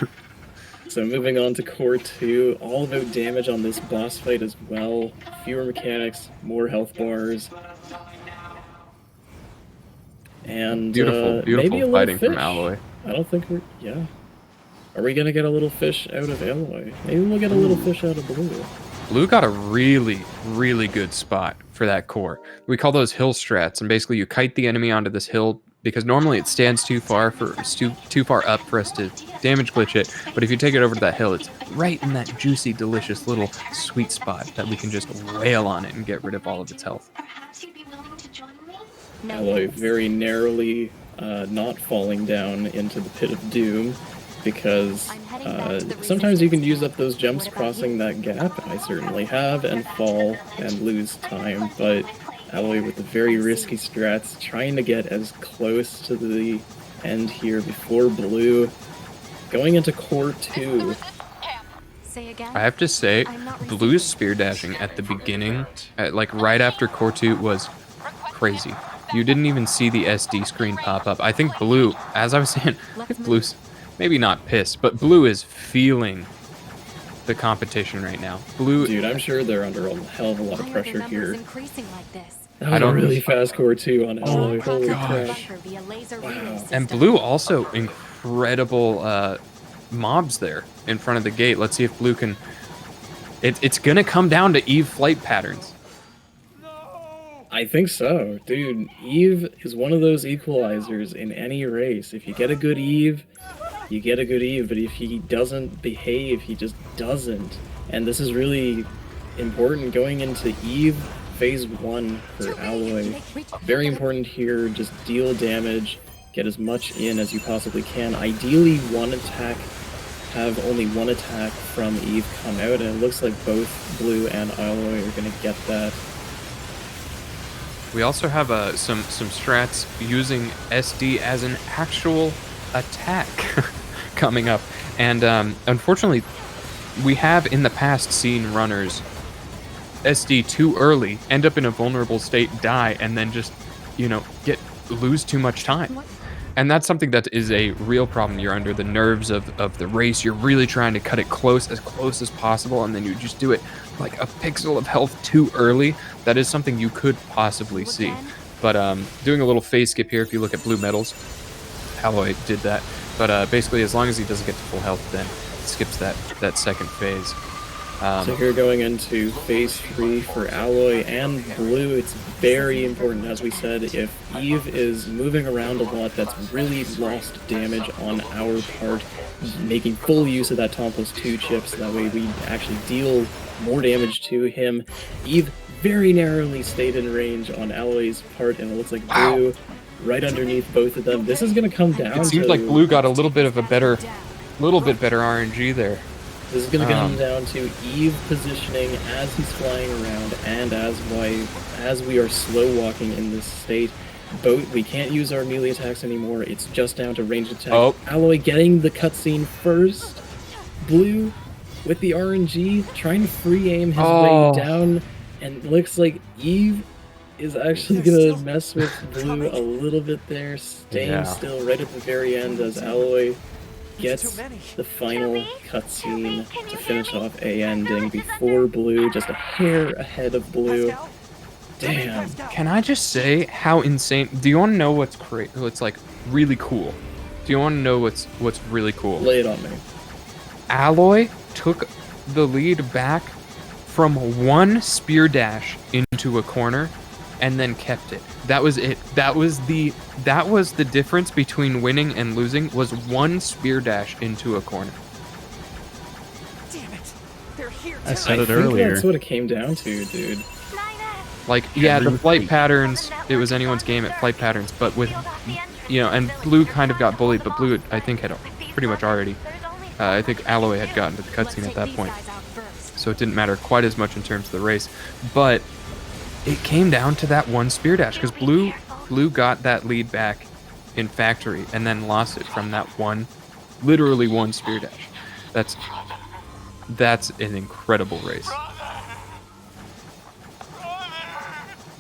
So moving on to Core 2, all about damage on this boss fight as well. Fewer mechanics, more health bars. And beautiful maybe a fighting fish. from Aloy. I don't think we're, yeah. Are we gonna get a little fish out of Aloy? Maybe we'll get a little fish out of Blue. Blue got a really, really good spot for that core. We call those hill strats, and basically you kite the enemy onto this hill because normally it stands too far up for us to damage glitch it. But if you take it over to that hill, it's right in that juicy, delicious little sweet spot that we can just wail on it and get rid of all of its health. Alloy very narrowly not falling down into the pit of doom, because sometimes you can use up those jumps crossing that gap. I certainly have, and fall and lose time, but Alloy with the very risky strats, trying to get as close to the end here before Blue, going into core 2. I have to say, Blue's spear dashing at the beginning, like right after core 2, was crazy. You didn't even see the SD screen pop up. I think Blue, as I was saying, I think Blue's maybe not pissed, but Blue is feeling the competition right now. Blue, dude, I'm sure they're under a hell of a lot of pressure here. I don't really fast core 2 on Alloy. Oh Holy gosh. crap. Wow. And Blue also incredible mobs there in front of the gate. Let's see if Blue can. It's gonna come down to Eve flight patterns. I think so, dude. Eve is one of those equalizers in any race. If you get a good Eve, you get a good Eve, but if he doesn't behave, he just doesn't. And this is really important going into Eve phase 1 for Alloy. Very important here, just deal damage, get as much in as you possibly can. Ideally, one attack, have only one attack from Eve come out, and it looks like both Blue and Alloy are gonna get that. We also have some strats using SD as an actual attack coming up, and unfortunately, we have in the past seen runners SD too early, end up in a vulnerable state, die, and then just lose too much time. And that's something that is a real problem. You're under the nerves of the race. You're really trying to cut it close as possible, and then you just do it like a pixel of health too early. That is something you could possibly see. But doing a little phase skip here, if you look at BlueMetal's, Alloy did that. But basically, as long as he doesn't get to full health, then it skips that second phase. So here going into phase 3 for Alloy and Blue, it's very important, as we said, if Eve is moving around a lot, that's really lost damage on our part, making full use of that Tom plus 2 chips, that way we actually deal more damage to him. Eve very narrowly stayed in range on Alloy's part, and it looks like Blue right underneath both of them. This is going to come down to... It seems like Blue got a little bit better RNG there. This is going to come down to Eve positioning as he's flying around, and as we are slow walking in this state. We can't use our melee attacks anymore. It's just down to ranged attack. Oh. Alloy getting the cutscene first. Blue with the RNG trying to free aim his way down, and looks like Eve is actually going to mess with Blue a little bit there, staying still right at the very end as Alloy gets the final cutscene to finish off a ending before Blue, just a hair ahead of Blue. Damn. Can I just say how insane? Do you want to know what's like really cool? Do you want to know what's really cool? Lay it on me. Alloy took the lead back from one spear dash into a corner and then kept it. That was it. That was the difference between winning and losing, was one spear dash into a corner. Damn it. They're here. I said it I think earlier. that's what it came down to, dude. Like, yeah, the flight patterns, it was anyone's game at flight patterns, but with, and Blue kind of got bullied, but Blue, I think, had pretty much already, I think Alloy had gotten to the cutscene at that point, so it didn't matter quite as much in terms of the race, but it came down to that one spear dash, because Blue got that lead back in Factory, and then lost it from that literally one spear dash. That's an incredible race.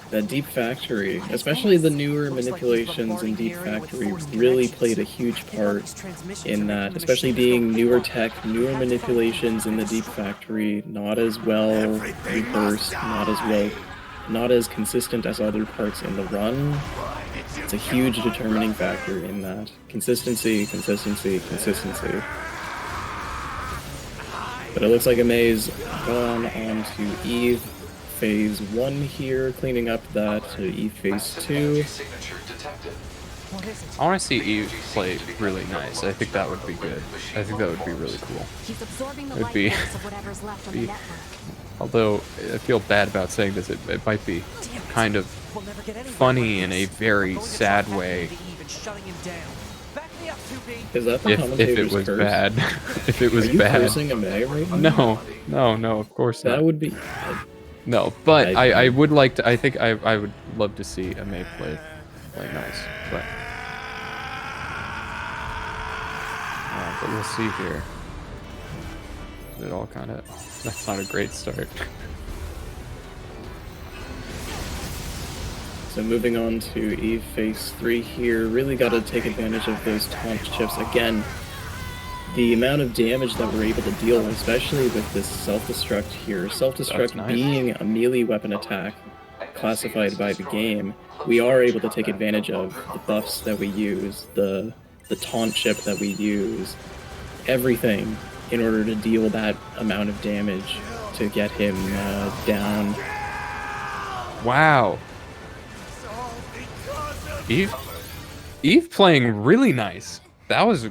That Deep Factory, especially the newer manipulations in Deep Factory, really played a huge part in that, especially being newer tech, newer manipulations in the Deep Factory, not as well rehearsed, not as consistent as other parts in the run. It's a huge determining factor in that. Consistency. But it looks like Ameii's gone on to Eve phase 1 here, cleaning up that Eve phase 2. What is it? I want to see Eve play really nice. I think that would be good. I think that would be really cool. He's absorbing the It would life be- force of whatever's left on the be- network. Although I feel bad about saying this, it might be kind of We'll never get anywhere funny like in a this. very Going to sad try way hacking into Eve and shutting him down. Back me up, 2B. Is that the if it commentator's was curse? bad. If it was Are you bad. cursing Ameiii right now? No, of course not. That would be. No, but I- I would like to. I think I would love to see Ameiii play nice, but we'll see here. It all kind of. That's not a great start. So moving on to Eve phase 3 here, really got to take advantage of those taunt chips again. The amount of damage that we're able to deal, especially with this self-destruct here, self-destruct nice. being a melee weapon attack classified by the game, we are able to take advantage of the buffs that we use, the taunt chip that we use, everything in order to deal that amount of damage to get him down. Wow. Eve playing really nice. That was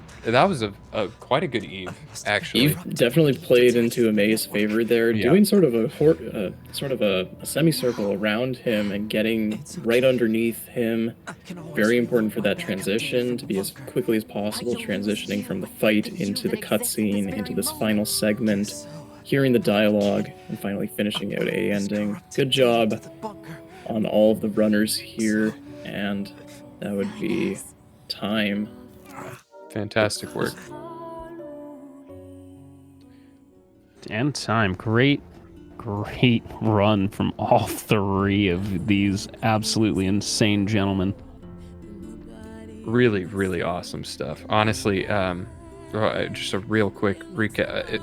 a quite a good Eve, actually. Eve definitely played into Ameii's favor there, Yeah. doing sort of a semicircle around him and getting right underneath him. Very important for that transition to be as quickly as possible, transitioning from the fight into the cutscene, into this final segment, hearing the dialogue, and finally finishing out a ending. Good job on all of the runners here, and that would be time. Fantastic work. And time. Great run from all three of these absolutely insane gentlemen. Really, really awesome stuff. Honestly, just a real quick recap.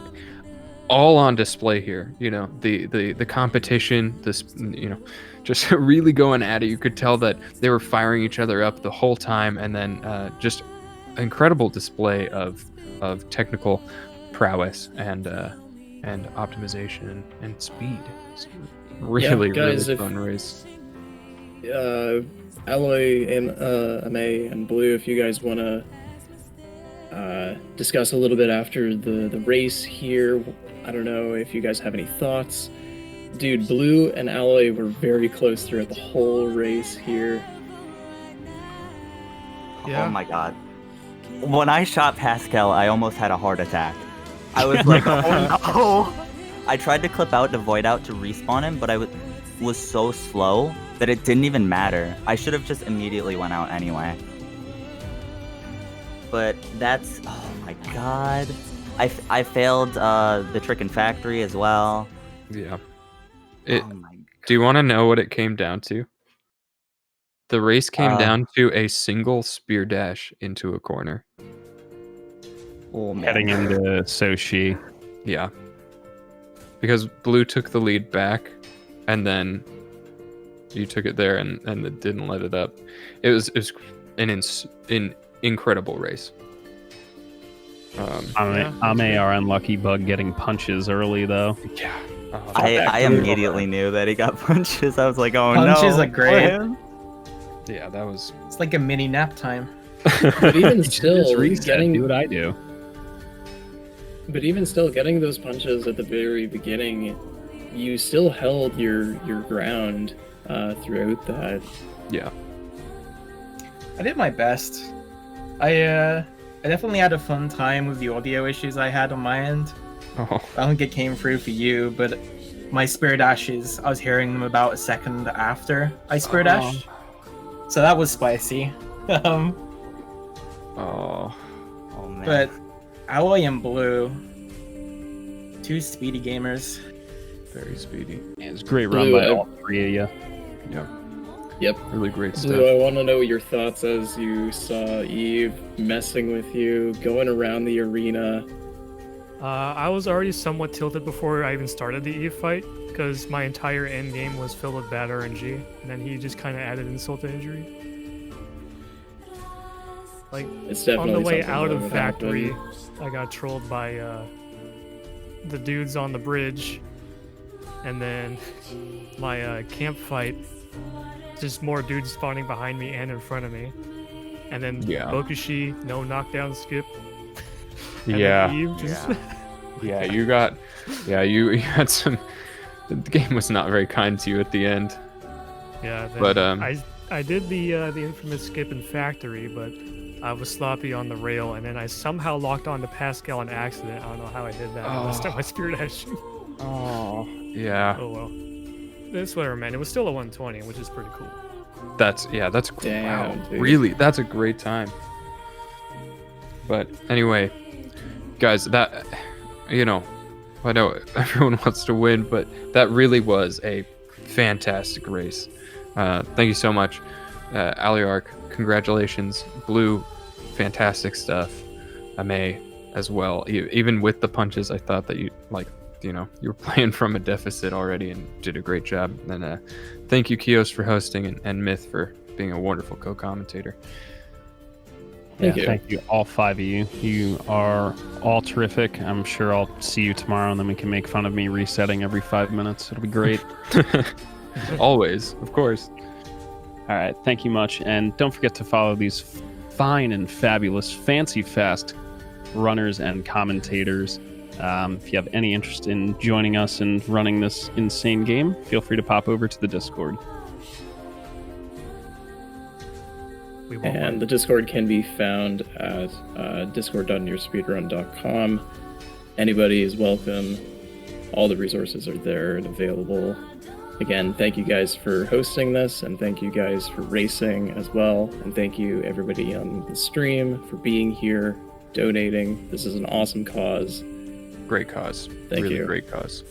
All on display here. You know, the competition. This, you know, just really going at it. You could tell that they were firing each other up the whole time, and then just incredible display of technical prowess and optimization and speed. It's really, guys, really fun race. Alloy and Ameiii and Blue, if you guys want to discuss a little bit after the race here, I don't know if you guys have any thoughts. Dude, Blue and Alloy were very close throughout the whole race here. Yeah. Oh my god. When I shot Pascal, I almost had a heart attack. I was like, oh no! I tried to clip out to void out to respawn him, but I was so slow that it didn't even matter. I should have just immediately went out anyway. But that's... oh my god. I failed the Trick and Factory as well. Yeah. Oh my god. Do you want to know what it came down to? The race came down to a single spear dash into a corner. Oh, man. Heading into Sochi. Yeah. Because Blue took the lead back, and then you took it there and it didn't let it up. It was an incredible race. Ameiii are unlucky bug getting punches early, though. Yeah. I immediately knew that he got punches. I was like, oh no. Punches are great. Yeah, that was... It's like a mini nap time. But even still, do what I do. But even still, getting those punches at the very beginning, you still held your ground throughout that. Yeah. I did my best. I definitely had a fun time with the audio issues I had on my end. Oh. I don't think it came through for you, but my spear dashes, I was hearing them about a second after I spear dashed. So that was spicy. Oh. Oh man. But Alloy and Blue, two speedy gamers. Very speedy. Yeah, it's a great run Blue, by all three of you. Yeah. Yep. Really great stuff. Blue, I want to know your thoughts as you saw Eve messing with you, going around the arena. I was already somewhat tilted before I even started the Eve fight, because my entire end game was filled with bad RNG, and then he just kind of added insult to injury. Like, It's on definitely the way something out that of would factory, happen. I got trolled by the dudes on the bridge, and then my camp fight, just more dudes spawning behind me and in front of me. and then Yeah. Bokushi, no knockdown skip. And Yeah. then Eve just Yeah, you had some. The game was not very kind to you at the end. yeah. Then But I did the infamous skip in Factory, but I was sloppy on the rail, and then I somehow locked on to Pascal on accident. I don't know how I did that. I messed up my Spirit Ash. Oh. Yeah. Oh well. That's whatever, man. It was still a 120, which is pretty cool. That's Damn, wow. dude. Really, that's a great time. But anyway, guys, that I know everyone wants to win, but that really was a fantastic race. Thank you so much, aloyarkk. Congratulations, Blue. Fantastic stuff. Ameiii as well. Even with the punches, I thought that you were playing from a deficit already and did a great job. And thank you, Kios, for hosting, and Myth for being a wonderful co-commentator. Thank you, all 5 of you. You are all terrific. I'm sure I'll see you tomorrow, and then we can make fun of me resetting every 5 minutes. It'll be great. Always, of course. All right, thank you much. And don't forget to follow these fine and fabulous, fancy fast runners and commentators. If you have any interest in joining us and running this insane game, feel free to pop over to the Discord. And the Discord can be found at discord.nearspeedrun.com. Anybody is welcome. All the resources are there and available. Again, thank you guys for hosting this, and thank you guys for racing as well. And thank you everybody on the stream for being here, donating. This is an awesome cause. Great cause. Thank really you. Great cause.